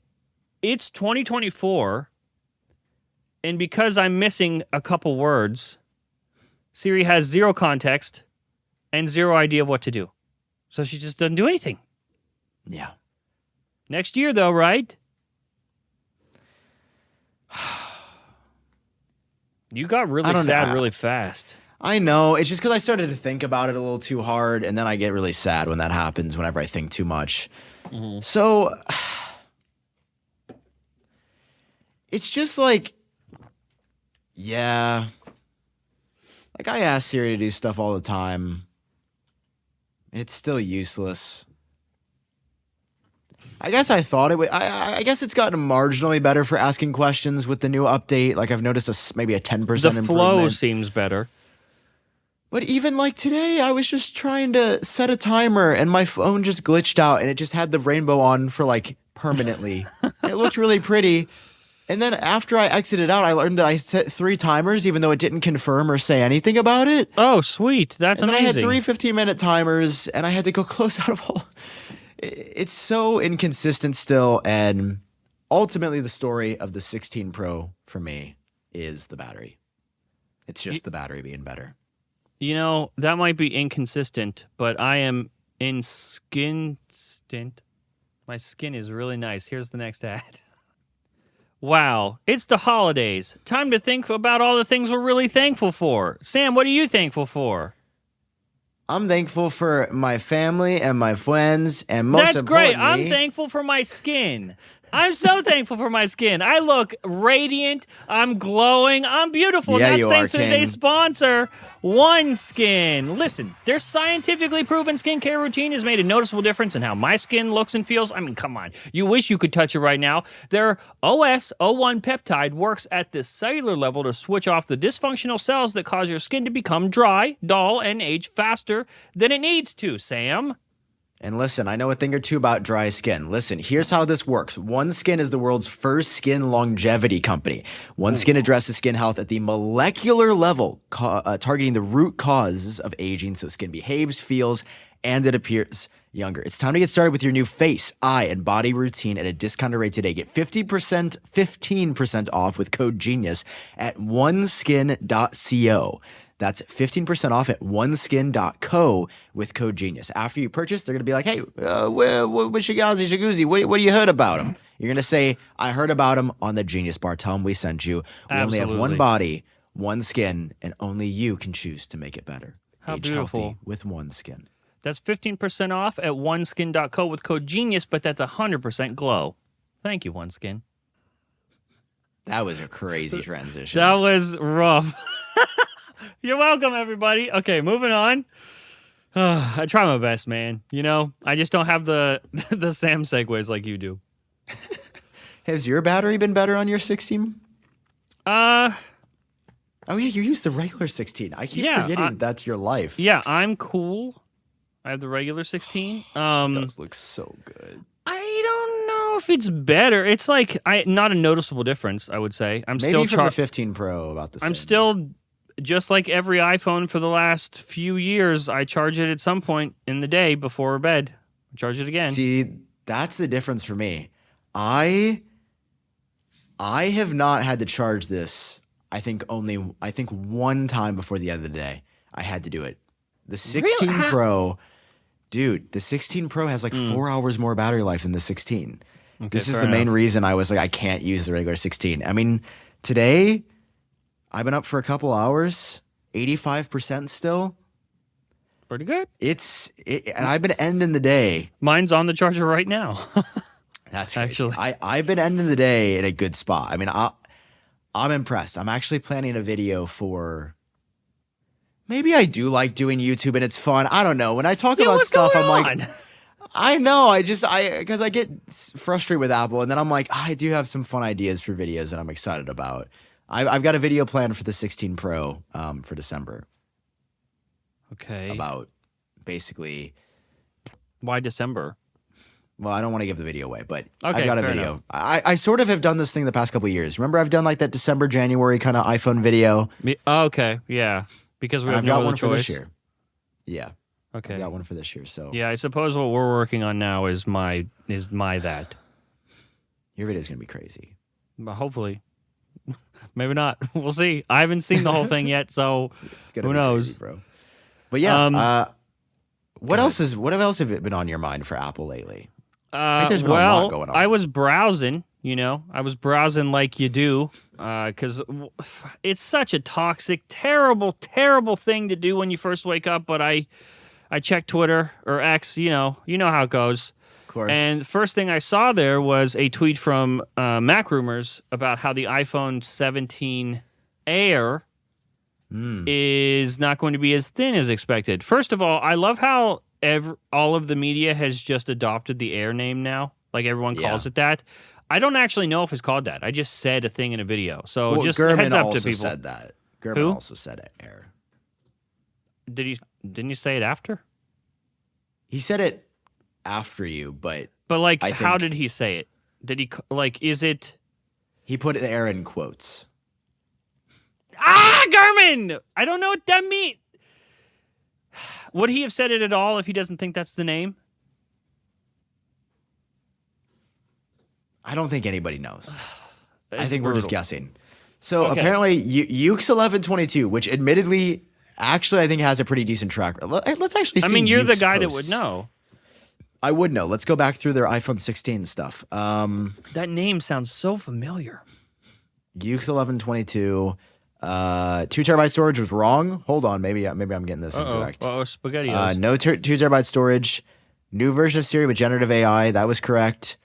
it's 2024, and because I'm missing a couple words, Siri has zero context and zero idea of what to do. So she just doesn't do anything. Yeah. Next year, though, right? You got really sad really fast. I know. It's just because I started to think about it a little too hard, and then I get really sad when that happens, whenever I think too much. Mm-hmm. So it's just like, yeah. Like, I ask Siri to do stuff all the time. It's still useless. I guess I thought it would. I guess it's gotten marginally better for asking questions with the new update. Like, I've noticed maybe a 10% improvement. The flow seems better. But even like today, I was just trying to set a timer, and my phone just glitched out, and it just had the rainbow on for like permanently. It looked really pretty. And then after I exited out, I learned that I set 3 timers, even though it didn't confirm or say anything about it. Oh, sweet. That's amazing. And then I had 3 15-minute timers, and I had to go close out of all. It's so inconsistent still, and ultimately the story of the 16 Pro for me is the battery. It's just the battery being better. You know, that might be inconsistent, but I am in skin stint. My skin is really nice. Here's the next ad. Wow, it's the holidays. Time to think about all the things we're really thankful for. Sam, what are you thankful for? I'm thankful for my family and my friends, and most importantly... That's great. I'm thankful for my skin. I'm so thankful for my skin. I look radiant. I'm glowing. I'm beautiful. Yeah, That's thanks to today's sponsor, Oneskin. Listen, their scientifically proven skincare routine has made a noticeable difference in how my skin looks and feels. I mean, come on. You wish you could touch it right now. Their OS01 peptide works at the cellular level to switch off the dysfunctional cells that cause your skin to become dry, dull, and age faster than it needs to, Sam. And listen, I know a thing or two about dry skin. Listen, here's how this works. OneSkin is the world's first skin longevity company. OneSkin addresses skin health at the molecular level, targeting the root causes of aging so skin behaves, feels, and it appears younger. It's time to get started with your new face, eye, and body routine at a discounted rate today. Get 15% off with code GENIUS at oneskin.co. That's 15% off at oneskin.co with code GENIUS. After you purchase, they're going to be like, hey, what Shagazi, what you heard about him? You're going to say, I heard about him on the Genius Bar. Tell him we sent you. We only have one body, one skin, and only you can choose to make it better. How Age beautiful. healthy with OneSkin. That's 15% off at oneskin.co with code GENIUS, but that's 100% glow. Thank you, OneSkin. That was a crazy transition. That was rough. You're welcome, everybody. Okay, moving on. I try my best, man. You know, I just don't have the Sam segues like you do. Has your battery been better on your 16? Oh, yeah, you use the regular 16. I keep forgetting that's your life. Yeah, I'm cool. I have the regular 16. It does look so good. I don't know if it's better. It's like not a noticeable difference, I would say. Maybe still from the 15 Pro about the same. I'm still, just like every iPhone for the last few years, I charge it at some point in the day before bed. I charge it again. See, that's the difference for me. I have not had to charge this. I think one time before the end of the day, I had to do it. The 16 Really? Pro, dude, the 16 Pro has like 4 hours more battery life than the 16. Okay, This is the main reason I was like, I can't use the regular 16. I mean, today, I've been up for a couple hours, 85% still. Pretty good. And I've been ending the day. Mine's on the charger right now. That's crazy. Actually. I've been ending the day in a good spot. I mean, I'm impressed. I'm actually planning a video for. Maybe I do like doing YouTube and it's fun. I don't know. When I talk about stuff, I'm like, I know. Because I get frustrated with Apple, and then I'm like, I do have some fun ideas for videos that I'm excited about. I've got a video planned for the 16 Pro for December. Okay. About basically. Why December? Well, I don't want to give the video away, but okay, I've got a video. I sort of have done this thing the past couple of years. Remember, I've done like that December, January kind of iPhone video. Okay, yeah. Because we have no other choice. For this year. Yeah. Okay. I've got one for this year. So yeah, I suppose what we're working on now is my that. Your video is gonna be crazy. Hopefully. Maybe not. We'll see. I haven't seen the whole thing yet, so who knows, crazy, bro. But yeah, what else have been on your mind for Apple lately? I think there's been a lot going on. I was browsing, like you do, because it's such a toxic, terrible, terrible thing to do when you first wake up. But I checked Twitter or X, you know how it goes. Of course. And the first thing I saw there was a tweet from Mac Rumors about how the iPhone 17 Air is not going to be as thin as expected. First of all, I love how all of the media has just adopted the Air name now. Like everyone calls it that. I don't actually know if it's called that. I just said a thing in a video. So just Gurman heads up also to people. said that. Gurman also said it, Air. Didn't you say it after? He said it after you, but like, how did he say it? Did he is it? He put the Air in quotes. Gurman! I don't know what that means. Would he have said it at all if he doesn't think that's the name? I don't think anybody knows. I think we're just guessing. So Okay. apparently, Ukes 1122, which admittedly, actually, I think has a pretty decent track record. Let's actually see. I mean, you're the Ukes guy that posts. would know. I would know. Let's go back through their iPhone 16 stuff. That name sounds so familiar. Ukes 1122. 2 terabyte storage was wrong. Hold on, maybe I'm getting this incorrect. SpaghettiOs. No 2 terabyte storage. New version of Siri with generative AI. That was correct.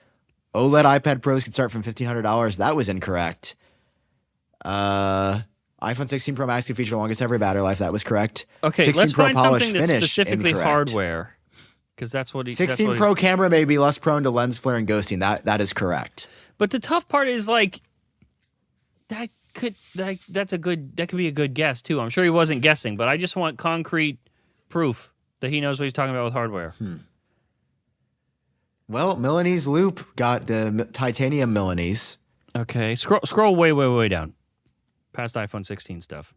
OLED iPad Pros can start from $1,500. That was incorrect. iPhone 16 Pro Max can feature longest ever battery life. That was correct. Okay, 16 let's Pro find polish something that's finish, specifically incorrect. hardware, because that's what he. 16 Pro camera may be less prone to lens flare and ghosting. That is correct. But the tough part is like that could be a good guess too. I'm sure he wasn't guessing, but I just want concrete proof that he knows what he's talking about with hardware. Well, Milanese loop got the titanium Milanese. Okay, scroll way down, past iPhone 16 stuff.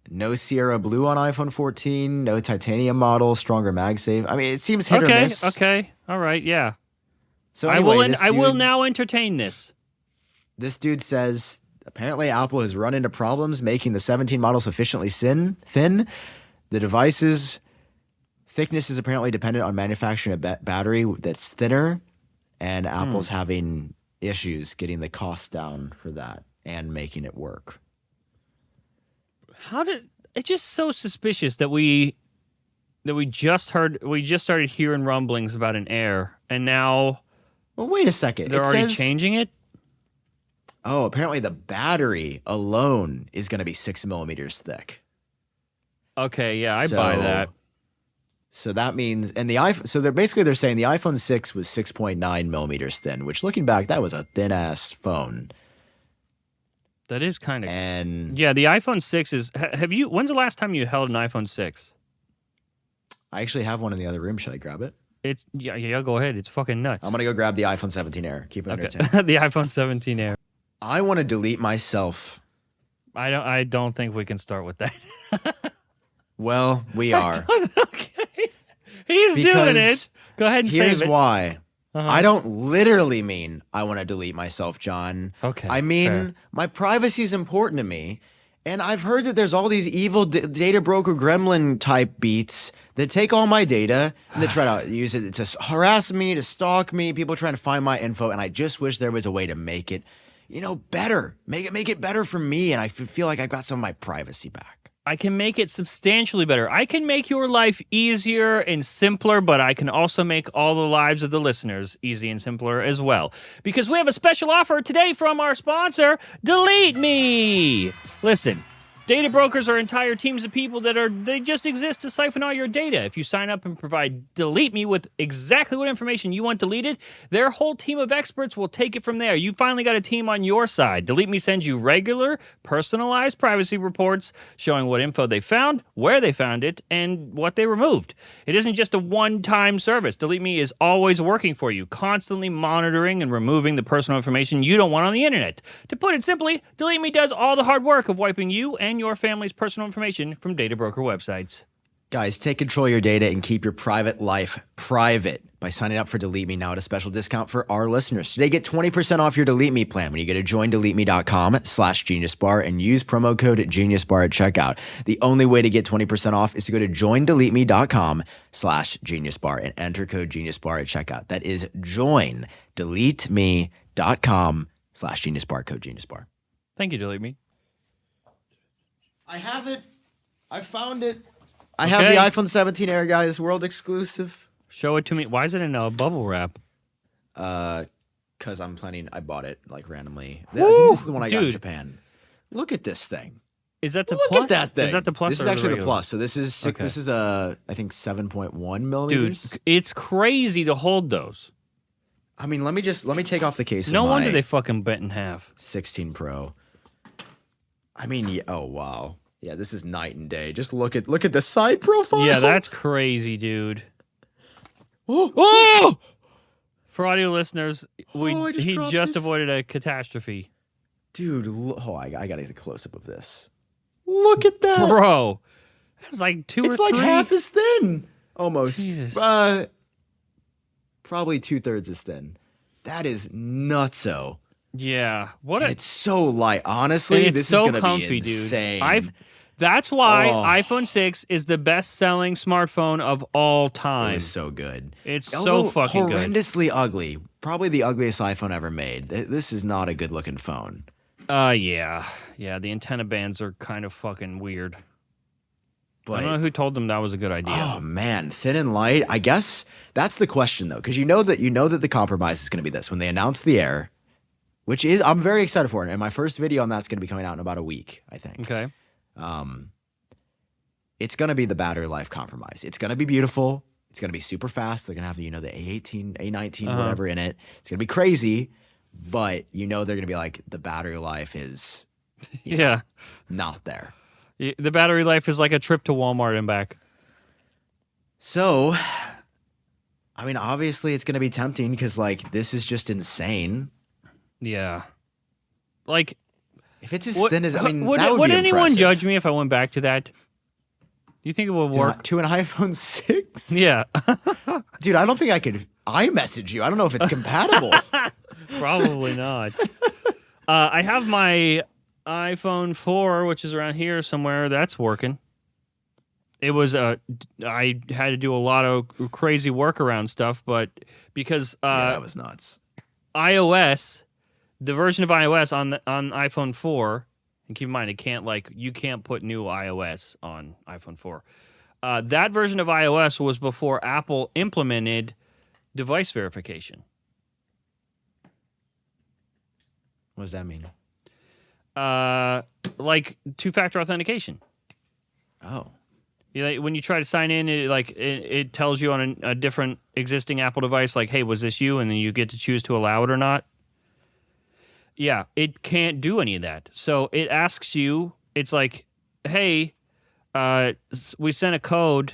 No Sierra Blue on iPhone 14. No titanium model. Stronger MagSafe. I mean, it seems hit or miss. Okay, all right, yeah. So anyway, I will now entertain this. This dude says apparently Apple has run into problems making the 17 model sufficiently thin. The device's thickness is apparently dependent on manufacturing a battery that's thinner, and Apple's having issues getting the cost down for that and making it work. It's just so suspicious that we just started hearing rumblings about an Air, and now Well, wait a second. they're already changing it? Oh, apparently the battery alone is going to be 6 millimeters thick. Okay, yeah, I buy that. So that means, and the iPhone. So they're saying the iPhone 6 was 6.9 millimeters thin, which looking back, that was a thin ass phone. That is kind of. And yeah, the iPhone 6 is. Have you? When's the last time you held an iPhone 6? I actually have one in the other room. Should I grab it? Yeah. Go ahead. It's fucking nuts. I'm gonna go grab the iPhone 17 Air. Keep it under 10. The iPhone 17 Air. I want to delete myself. I don't think we can start with that. Well, we are. Okay. He's doing it. Go ahead and save it. Here's why. I don't literally mean I want to delete myself, John. Okay. I mean, fair. my privacy is important to me. And I've heard that there's all these evil data broker gremlin type beats that take all my data and they try to use it to harass me, to stalk me, people trying to find my info. And I just wish there was a way to make it, better. Make it better for me. And I feel like I got some of my privacy back. I can make it substantially better. I can make your life easier and simpler, but I can also make all the lives of the listeners easy and simpler as well. Because we have a special offer today from our sponsor, DeleteMe. Listen, data brokers are entire teams of people they just exist to siphon all your data. If you sign up and provide DeleteMe with exactly what information you want deleted, their whole team of experts will take it from there. You finally got a team on your side. DeleteMe sends you regular, personalized privacy reports showing what info they found, where they found it, and what they removed. It isn't just a one-time service. DeleteMe is always working for you, constantly monitoring and removing the personal information you don't want on the internet. To put it simply, DeleteMe does all the hard work of wiping you and your family's personal information from data broker websites. Guys, take control of your data and keep your private life private by signing up for DeleteMe now at a special discount for our listeners. Today, get 20% off your DeleteMe plan when you go to joindeleteme.com/geniusbar and use promo code GeniusBar at checkout. The only way to get 20% off is to go to joindeleteme.com/geniusbar and enter code GeniusBar at checkout. That is joindeleteme.com/geniusbar, code GeniusBar. Thank you, DeleteMe. I have it. I found it. I have the iPhone 17 Air, guys. World exclusive. Show it to me. Why is it in a bubble wrap? Because I bought it like randomly. I Woo! think this is the one I got in Dude. Japan. Look at this thing. Is that the Look plus? at that thing. Is that the plus? This is or actually the regular? plus. So this is Okay. this is I think 7.1 millimeters. Dude, it's crazy to hold those. I mean, let me take off the case. No of wonder my they fucking bent in half. 16 Pro. I mean, yeah, oh wow. Yeah, this is night and day. Just look at the side profile. Yeah, that's crazy, dude. Oh! Oh! For audio listeners, I he dropped just it. avoided a catastrophe. Dude, I got to get a close up of this. Look at that. Bro, that's like two It's or like three. half as thin. Almost. Jesus. Probably 2/3 as thin. That is nutso. Yeah. And it's so light. Honestly, it's this so is gonna comfy, be insane. dude. That's why Oh. iPhone 6 is the best-selling smartphone of all It time. was so good. It's so Although fucking good. horrendously ugly. Probably the ugliest iPhone ever made. This is not a good looking phone. Yeah. Yeah, the antenna bands are kind of fucking weird. But I don't know who told them that was a good idea. oh man, thin and light. I guess that's the question though, because you know that the compromise is going to be this when they announce the Air, which is I'm very excited for it. And my first video on that's going to be coming out in about a week, I think. Okay. It's going to be the battery life compromise. It's going to be beautiful. It's going to be super fast. They're going to have the A18, A19, whatever in it. It's going to be crazy, but they're going to be like the battery life is Yeah. not there. The battery life is like a trip to Walmart and back. So, I mean, obviously it's going to be tempting because, like, this is just insane. Yeah. Like, if it's as thin as, I mean, would that would be anyone impressive. judge me if I went back to that? Do you think it would work? To an iPhone 6? Yeah. Dude, I don't think I could iMessage you. I don't know if it's compatible. Probably not. I have my iPhone 4, which is around here somewhere. That's working. It was I had to do a lot of crazy workaround stuff, but because that was nuts. iOS, the version of iOS on iPhone 4, and keep in mind you can't put new iOS on iPhone 4. That version of iOS was before Apple implemented device verification. What does that mean? Like two-factor authentication. Oh. When you try to sign in, it tells you on a different existing Apple device, like, hey, was this you? And then you get to choose to allow it or not. Yeah, it can't do any of that. So it asks you, it's like, hey, we sent a code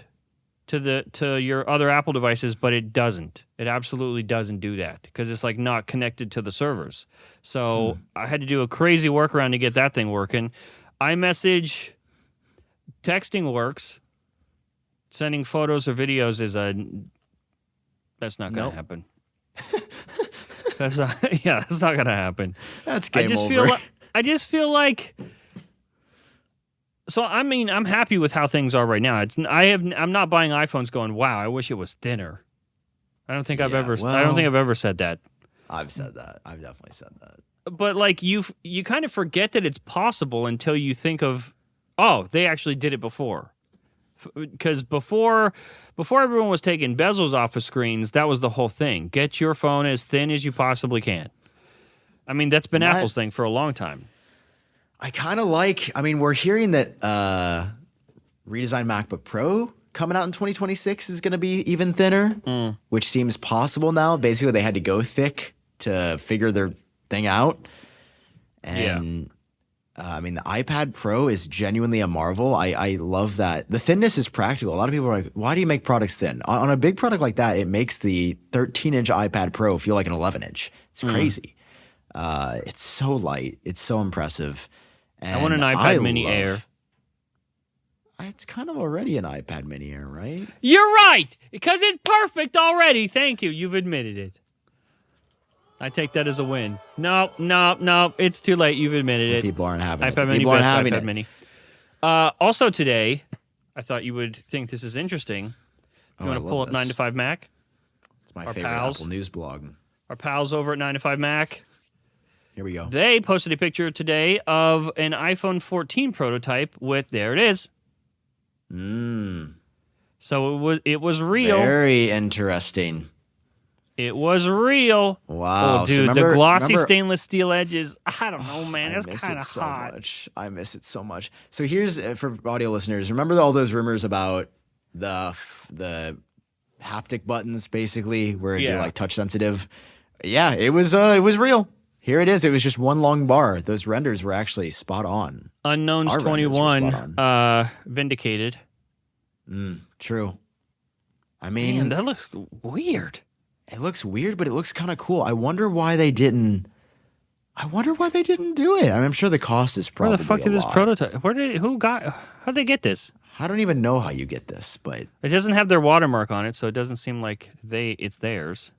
to your other Apple devices, but it doesn't. It absolutely doesn't do that because it's like not connected to the servers. So I had to do a crazy workaround to get that thing working. iMessage, texting works. Sending photos or videos that's not going to happen. That's not going to happen. That's game over. I just feel like. So I mean, I'm happy with how things are right now. I'm not buying iPhones going, wow, I wish it was thinner. I don't think I've ever said that. I've said that. I've definitely said that. But like you kind of forget that it's possible until you think of, oh, they actually did it before. Because before everyone was taking bezels off of screens, that was the whole thing. Get your phone as thin as you possibly can. I mean, that's been Apple's thing for a long time. I kind of we're hearing that redesigned MacBook Pro coming out in 2026 is going to be even thinner, which seems possible now. Basically, they had to go thick to figure their thing out. And I mean, the iPad Pro is genuinely a marvel. I love that. The thinness is practical. A lot of people are like, why do you make products thin? On a big product like that, it makes the 13-inch iPad Pro feel like an 11-inch. It's crazy. It's so light. It's so impressive. And I want an iPad Mini Air. It's kind of already an iPad Mini Air, right? You're right, because it's perfect already. Thank you. You've admitted it. I take that as a win. No. It's too late. You've admitted it. People aren't having iPad it. Mini, People aren't having iPad it. Mini. Also today, I thought you would think this is interesting. You want to pull up 9 to 5 Mac? It's my favorite Apple news blog. Our pals over at 9 to 5 Mac. Here we go. They posted a picture today of an iPhone 14 prototype with, there it is. So it was real. Very interesting. It was real. Wow. Oh, dude, the glossy stainless steel edges. I don't know, man. That's kind of hot. I miss it so much. So here's, for audio listeners, remember all those rumors about the haptic buttons, basically, where they're like touch sensitive? Yeah, it was real. Here it is. It was just one long bar. Those renders were actually spot on. Unknowns 21 vindicated. True. I mean, damn, that looks weird. It looks weird, but it looks kind of cool. I wonder why they didn't do it. I mean, I'm sure the cost is probably Where the fuck did this prototype? How'd they get this? I don't even know how you get this, but it doesn't have their watermark on it, so it doesn't seem like it's theirs.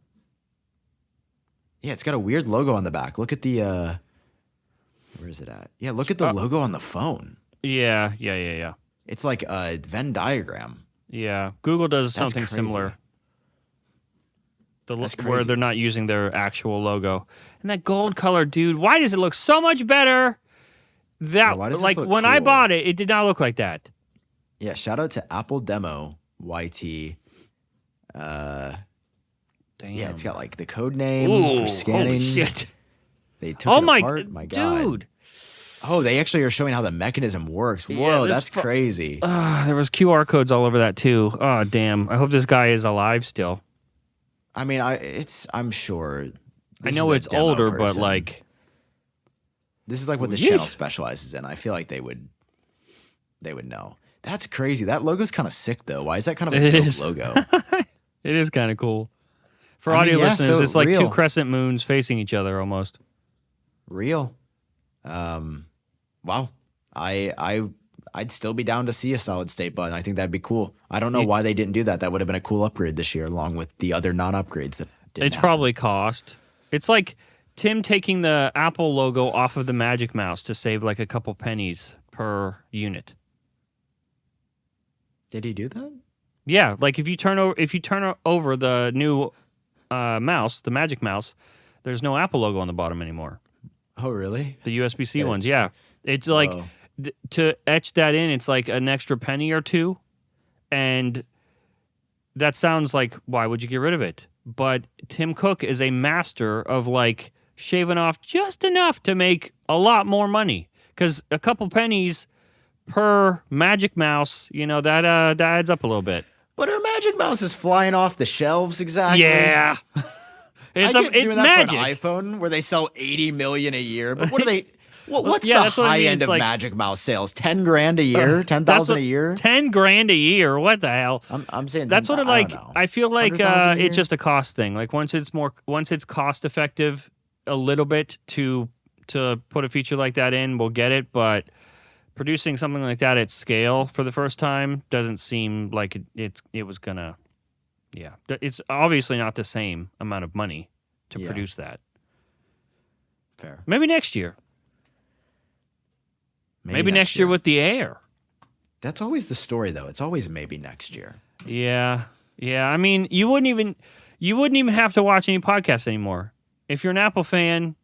Yeah, it's got a weird logo on the back. Look at the where is it at? Yeah, look at the logo on the phone. Yeah. It's like a Venn diagram. Yeah, Google does something similar. Where they're not using their actual logo. And that gold color, dude, why does it look so much better? When I bought it, it did not look like that. Yeah, shout out to Apple Demo YT. Damn. Yeah, it's got like the code name for scanning. Holy shit. They took it apart. My God. Dude. Oh, they actually are showing how the mechanism works. Whoa, that's crazy. There was QR codes all over that too. Oh, damn. I hope this guy is alive still. I mean, I'm sure. I know it's older, but like, this is like what the channel specializes in. I feel like they would know. That's crazy. That logo's kind of sick, though. Why is that kind of a dope logo? It is kind of cool. For audio listeners, it's like two crescent moons facing each other almost. Real. Wow. I'd still be down to see a solid state button. I think that'd be cool. I don't know why they didn't do that. That would have been a cool upgrade this year, along with the other non-upgrades that didn't It's happen. probably cost. It's like Tim taking the Apple logo off of the Magic Mouse to save like a couple pennies per unit. Did he do that? Yeah, like if you turn over the new mouse, the Magic Mouse, there's no Apple logo on the bottom anymore. Oh, really? The USB-C ones, yeah. It's like to etch that in, it's like an extra penny or two, and that sounds like, why would you get rid of it? But Tim Cook is a master of like shaving off just enough to make a lot more money, because a couple pennies per Magic Mouse, that adds up a little bit. But her Magic Mouse is flying off the shelves, exactly. Yeah. It's doing magic. That for an iPhone where they sell 80 million a year. But what are they? What's the high end of Magic Mouse sales? 10 grand a year, 10,000 a year, 10 grand a year. What the hell? I'm saying that's what it like. I feel like it's just a cost thing. Like once it's cost effective a little bit to put a feature like that in, we'll get it. But producing something like that at scale for the first time doesn't seem like it was gonna. Yeah, it's obviously not the same amount of money to produce that. Fair. Maybe next year. Maybe next year with the Air. That's always the story, though. It's always maybe next year. Yeah. I mean, you wouldn't even have to watch any podcasts anymore. If you're an Apple fan,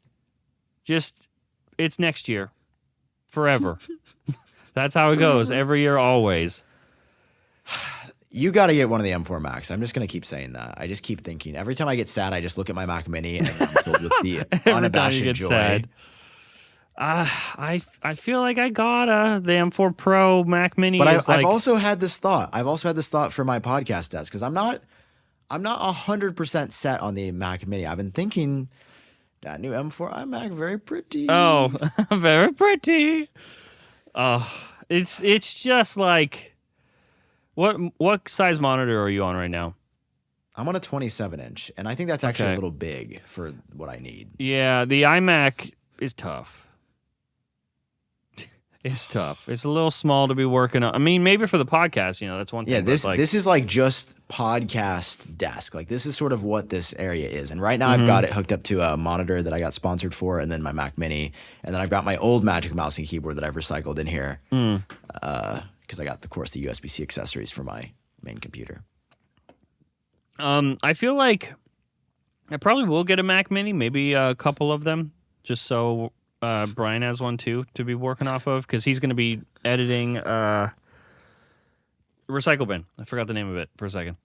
it's next year, forever. That's how it goes. Every year, always. You got to get one of the M4 Max. I'm just going to keep saying that. I just keep thinking. Every time I get sad, I just look at my Mac Mini and I'm filled with the unabashed joy. Sad. I feel like I got the M4 Pro Mac Mini. But I've also had this thought. For my podcast desk, because I'm not 100% set on the Mac Mini. I've been thinking that new M4 iMac, very pretty. Oh, very pretty. Oh, it's just like, what size monitor are you on right now? I'm on a 27-inch, and I think that's actually a little big for what I need. Yeah, the iMac is tough. It's tough. It's a little small to be working on. I mean, maybe for the podcast, that's one thing. Yeah, this is like just podcast desk. Like this is sort of what this area is. And right now I've got it hooked up to a monitor that I got sponsored for, and then my Mac Mini, and then I've got my old Magic Mouse and keyboard that I've recycled in here because I got, of course, the USB-C accessories for my main computer. I feel like I probably will get a Mac Mini, maybe a couple of them, just so Brian has one too to be working off of, because he's going to be editing Recycle Bin. I forgot the name of it for a second.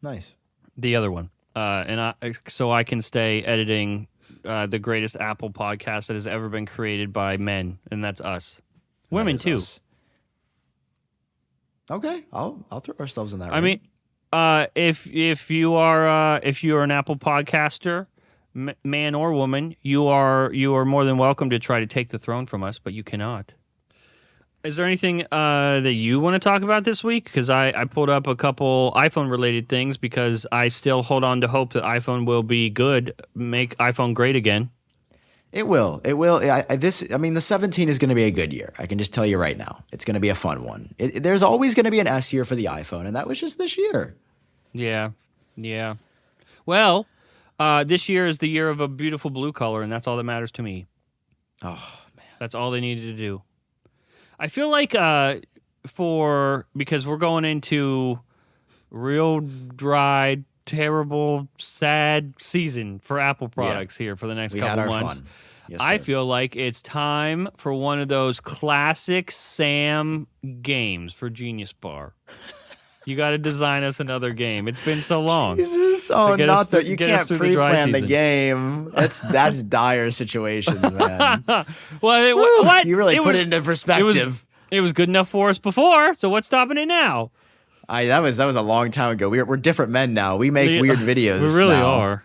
Nice. The other one. So I can stay editing the greatest Apple podcast that has ever been created by men, and that's us. Women too. Us. Okay, I'll throw ourselves in that. I mean, if you are an Apple podcaster, man or woman, you are more than welcome to try to take the throne from us, but you cannot. Is there anything that you want to talk about this week? Because I pulled up a couple iPhone-related things, because I still hold on to hope that iPhone will be good, make iPhone great again. It will. It will. The 17 is going to be a good year. I can just tell you right now. It's going to be a fun one. There's always going to be an S year for the iPhone, and that was just this year. Yeah. Well, this year is the year of a beautiful blue color, and that's all that matters to me. Oh, man. That's all they needed to do. I feel like because we're going into real dry, terrible, sad season for Apple products here for the next couple months. Fun. Yes, I sir. feel like it's time for one of those classic Sam games for Genius Bar. You got to design us another game. It's been so long. Jesus. Oh, not that you can't pre-plan the game. That's dire situations, man. What? You really put it into perspective. It was good enough for us before, so what's stopping it now? That was a long time ago. We're different men now. We make weird videos. We really now. are.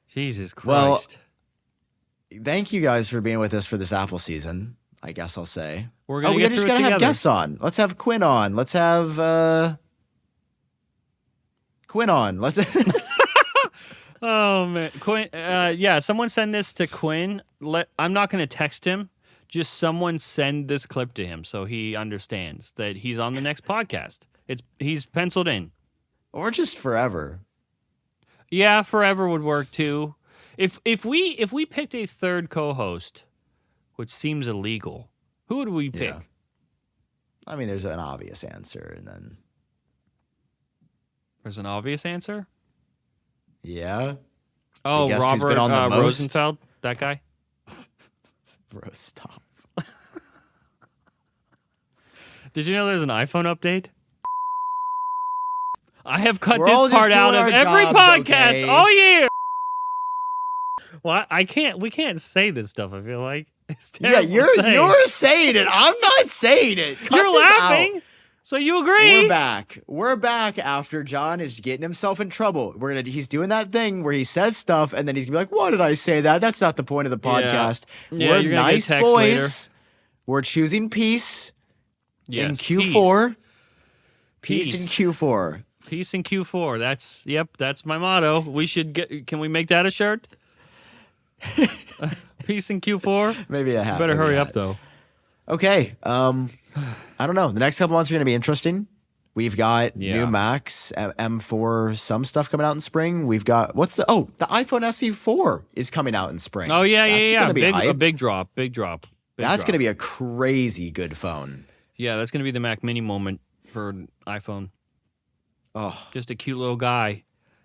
Jesus Christ. Well, thank you guys for being with us for this Apple season. I guess I'll say. We're gonna we get just through it gotta have together. guests on. Let's have Quinn on. Let's have Quinn on. Let's. Oh man, Quinn. Yeah, someone send this to Quinn. I'm not gonna text him. Just someone send this clip to him so he understands that he's on the next podcast. He's penciled in. Or just forever. Yeah, forever would work too. If we picked a third co-host, which seems illegal, who would we pick? Yeah. I mean, there's an obvious answer, and then There's an obvious answer. yeah. Oh, guess who's Robert been on the most? Rosenfeld, that guy. Bro, stop. Did you know there's an iPhone update? I have cut We're this all just part out doing of our every jobs, podcast okay? all year. Well, I can't. We can't say this stuff. I feel like it's Yeah, terrible you're saying. saying it. I'm not saying it. Cut You're this laughing, out. so you agree. We're back after John is getting himself in trouble. He's doing that thing where he says stuff and then he's gonna be like, "Why did I say that? That's not the point of the podcast." Yeah, We're you're gonna get nice text boys. later. We're choosing peace in Yes, Q4. Peace. Peace in Q4. Peace in Q4. That's my motto. We should get. Can we make that a shirt? Peace in Q4. Maybe a hat. Better maybe hurry a up hat. though. Okay. I don't know. The next couple months are going to be interesting. We've got new Macs, M4, some stuff coming out in spring. We've got the iPhone SE4 is coming out in spring. Oh yeah, That's yeah. gonna be hype. A big drop. That's going to be a crazy good phone. Yeah, that's going to be the Mac Mini moment for iPhone. Oh, Just a cute little guy.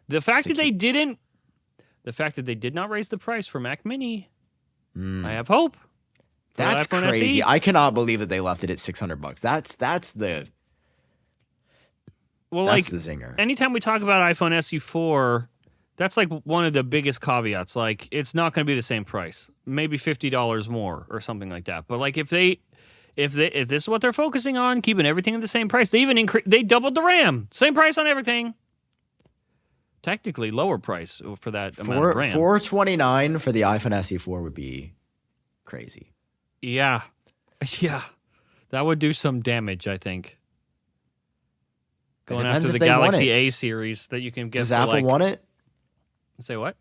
The fact that they did not raise the price for Mac Mini, I have hope. For that's iPhone crazy. SE. I cannot believe that they left it at $600. That's the zinger. Anytime we talk about iPhone SE4, that's like one of the biggest caveats. Like, it's not going to be the same price, maybe $50 more or something like that. But like, if this is what they're focusing on, keeping everything at the same price, they doubled the RAM, same price on everything. Technically, lower price for that amount of RAM. $429 for the iPhone SE4 would be crazy. Yeah, that would do some damage, I think. Going after the Galaxy A series that you can get. Does for Apple want it? Say what?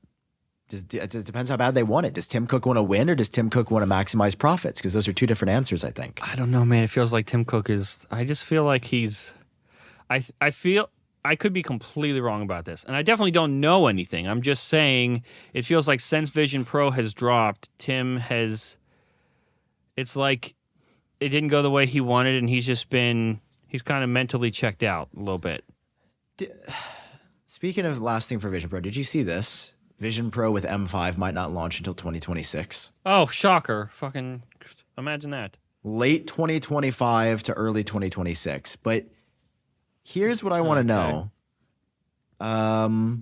It depends how bad they want it. Does Tim Cook want to win or does Tim Cook want to maximize profits? Because those are two different answers, I think. I don't know, man. It feels like Tim Cook is. I just feel like he's. I feel I could be completely wrong about this, and I definitely don't know anything. I'm just saying it feels like since Vision Pro has dropped, Tim has. It's like it didn't go the way he wanted, and he's kind of mentally checked out a little bit. Speaking of last thing for Vision Pro, did you see this? Vision Pro with M5 might not launch until 2026. Oh, shocker. Fucking imagine that. Late 2025 to early 2026. But here's what I want to know.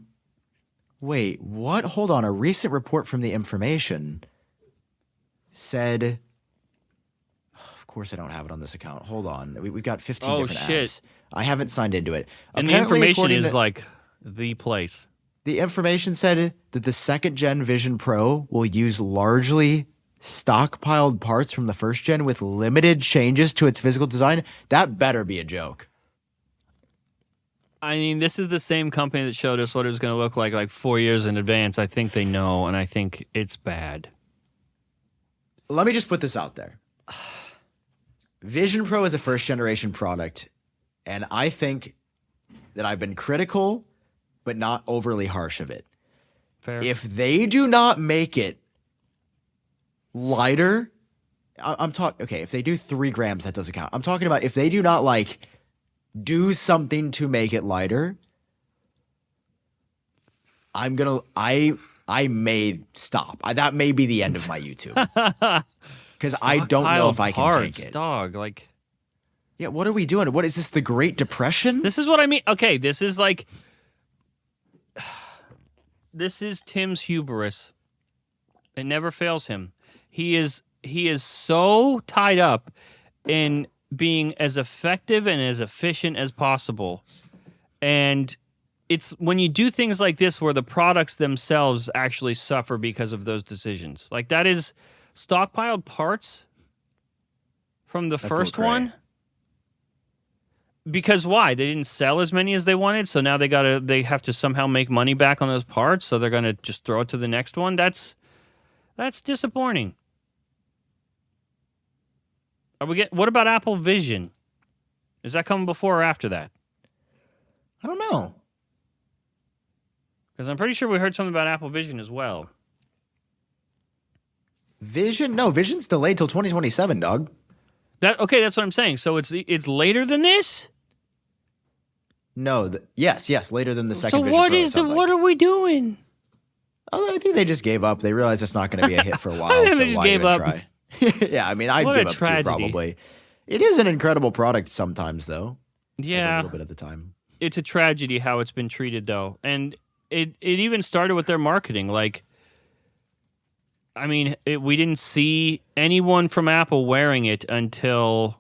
Wait, what? Hold on. A recent report from The Information said... Of course I don't have it on this account. Hold on. We've got 15 different ads. I haven't signed into it. And Apparently, The Information is to, like the place. The Information said that the second-gen Vision Pro will use largely stockpiled parts from the first gen with limited changes to its physical design. That better be a joke. I mean, this is the same company that showed us what it was going to look like 4 years in advance. I think they know, and I think it's bad. Let me just put this out there. Vision Pro is a first-generation product, and I think that I've been critical but not overly harsh of it. Fair. If they do not make it lighter, I'm talking, okay, if they do 3 grams, that doesn't count. I'm talking about if they do not do something to make it lighter, I may stop. That may be the end of my YouTube. Because I don't know if I can take it. Dog, yeah, what are we doing? What is this, the Great Depression? This is what I mean. Okay, this is this is Tim's hubris. It never fails him. He is so tied up in being as effective and as efficient as possible. And it's when you do things like this where the products themselves actually suffer because of those decisions. That is stockpiled parts from the That's first a little one. Because why? They didn't sell as many as they wanted, so now they have to somehow make money back on those parts, so they're gonna just throw it to the next one. That's disappointing. What about Apple Vision? Is that coming before or after that? I don't know. Because I'm pretty sure we heard something about Apple Vision as well. Vision? No, Vision's delayed till 2027, dog. That's what I'm saying. So it's later than this? No, yes, later than the second So Vision Pro. what are we doing? Oh, I think they just gave up. They realized it's not going to be a hit for a while. I think so they just why gave even up. Try? Yeah, I mean, I'd What a give up too, tragedy. probably. It is an incredible product sometimes, though. Yeah. A little bit of the time. It's a tragedy how it's been treated, though. And it even started with their marketing. Like, I mean, we didn't see anyone from Apple wearing it until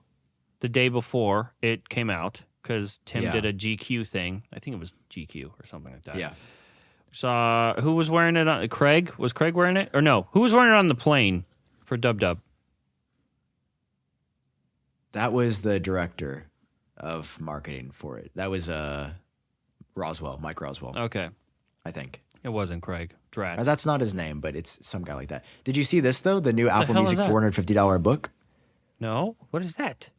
the day before it came out, because Tim did a GQ thing. I think it was GQ or something like that. Yeah. Saw who was wearing it on Craig? Was Craig wearing it? Or no? Who was wearing it on the plane for Dub Dub? That was the director of marketing for it. That was Mike Roswell, Okay. I think. It wasn't Craig. Drats. That's not his name, but it's some guy like that. Did you see this, though? The new the Apple hell is Music that? $450 book? No? What is that?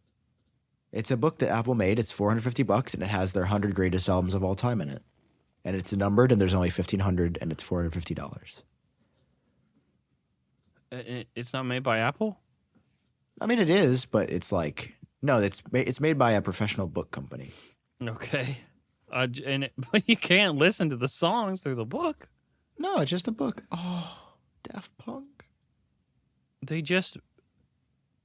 It's a book that Apple made. It's $450, and it has their 100 greatest albums of all time in it. And it's numbered, and there's only 1,500, and it's $450. It's not made by Apple? I mean, it is, but it's like no, it's made by a professional book company. Okay. But you can't listen to the songs through the book. No, it's just a book. Oh, Daft Punk. They just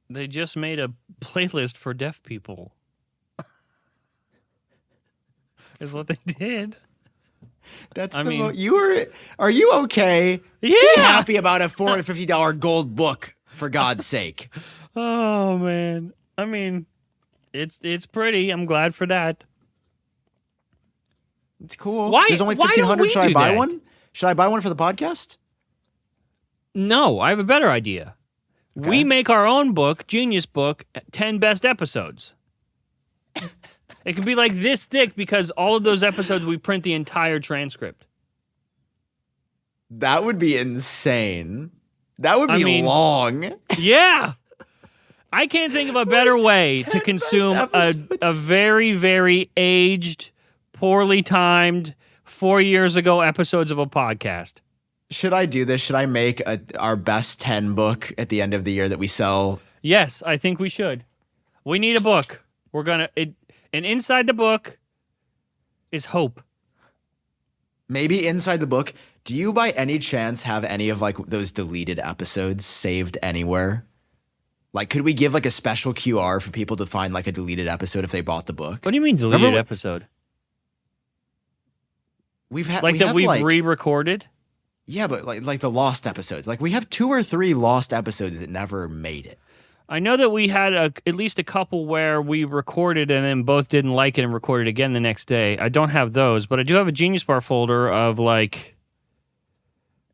made a playlist for deaf people. Is what they did. Are you okay? Yeah. Be happy about a $450 gold book, for God's sake. Oh man. I mean, it's pretty. I'm glad for that. It's cool. Why? There's only why don't 1,500. we Should I do buy that? one? Should I buy one for the podcast? No, I have a better idea. Okay. We make our own book, Genius Book, 10 best episodes. It can be like this thick because all of those episodes we print the entire transcript. That would be insane. That would be long. Yeah. I can't think of a better way to consume a very, very aged, poorly timed, 4 years ago episodes of a podcast. Should I do this? Should I make our best 10 book at the end of the year that we sell? Yes, I think we should. We need a book. And inside the book is hope. Maybe inside the book. Do you by any chance have any of like those deleted episodes saved anywhere? Like, could we give like a special QR for people to find like a deleted episode if they bought the book? What do you mean deleted episode? We've had we've re-recorded. Yeah, but like the lost episodes. Like we have 2 or 3 lost episodes that never made it. I know that we had at least a couple where we recorded and then both didn't like it and recorded again the next day. I don't have those, but I do have a Genius Bar folder of like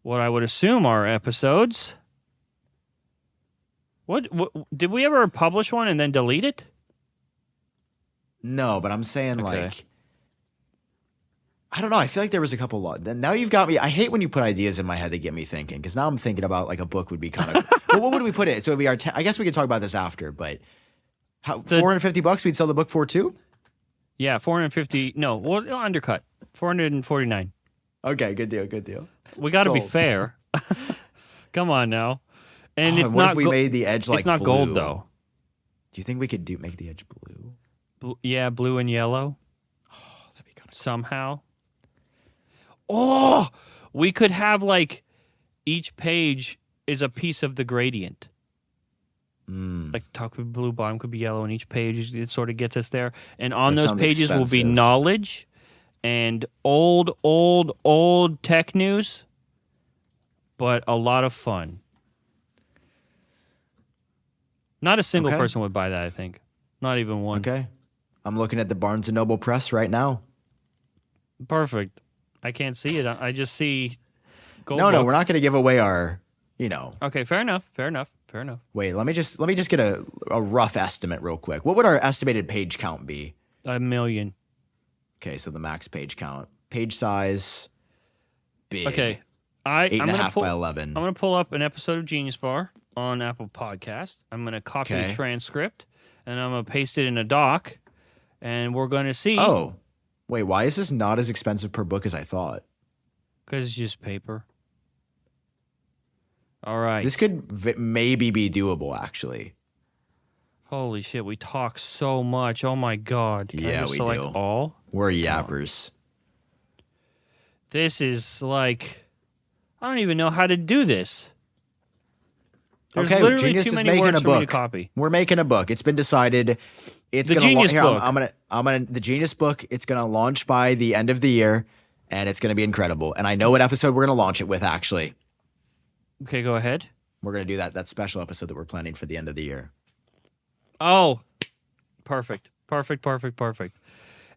what I would assume are episodes. What did we ever publish one and then delete it? No, but I'm saying Okay. like I don't know. I feel like there was a couple. Now you've got me. I hate when you put ideas in my head that get me thinking, because now I'm thinking about like a book would be kind of. Well, what would we put it? So it'd be I guess we could talk about this after, but $450 we'd sell the book for too? Yeah, 450. No, well, undercut. 449. Okay, good deal. We got to be Sold. fair. Come on now. And it's what not. if we made the edge like it's not blue? gold though. Do you think we could make the edge blue? Yeah, blue and yellow. Oh, that'd be kind of somehow. Oh, we could have like each page is a piece of the gradient. Like top could be blue, bottom could be yellow, and each page it sort of gets us there. And on those pages will be knowledge and old tech news, but a lot of fun. Not a single person would buy that, I think. Not even one. Okay. I'm looking at the Barnes & Noble press right now. Perfect. I can't see it. I just see gold. No, we're not going to give away our, Okay, fair enough. Fair enough. Wait, let me just get a rough estimate real quick. What would our estimated page count be? 1 million. Okay, so the max page count. Page size, big. Okay. 8.5 by 11. I'm going to pull up an episode of Genius Bar on Apple Podcast. I'm going to copy the transcript, and I'm going to paste it in a doc, and we're going to see. Oh, wait, why is this not as expensive per book as I thought? Because it's just paper. All right. This could maybe be doable, actually. Holy shit, we talk so much. Oh, my God. Can I just we select do. all? We're yappers. This is like, I don't even know how to do this. There's literally Genius too is many making words a for me to book. copy. We're making a book. It's been decided. It's The gonna Genius here, book. I'm gonna the Genius book. It's gonna launch by the end of the year, and it's gonna be incredible. And I know what episode we're gonna launch it with. Actually, Okay, go ahead. we're gonna do that special episode that we're planning for the end of the year. Oh, perfect.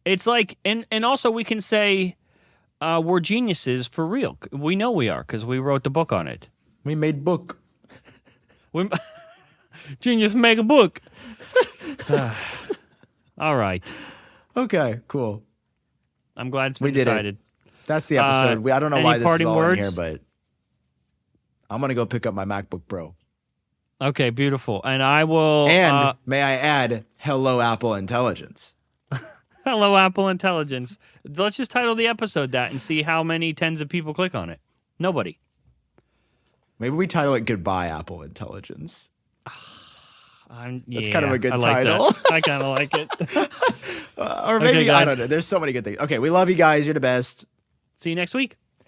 It's like, and also we can say we're geniuses for real. We know we are because we wrote the book on it. We made book. Genius make a book. All right. Okay, cool. I'm glad it's been We did it. decided. That's the episode. I don't know any why this is parting all words? in here, but I'm gonna go pick up my MacBook Pro. Okay, beautiful. And I will. And may I add, hello Apple Intelligence. Hello, Apple Intelligence. Let's just title the episode that and see how many tens of people click on it. Nobody. Maybe we title it Goodbye Apple Intelligence. That's kind of a good title. I kind of like it. Or maybe, Okay, I guys. don't know. There's so many good things. Okay, we love you guys. You're the best. See you next week.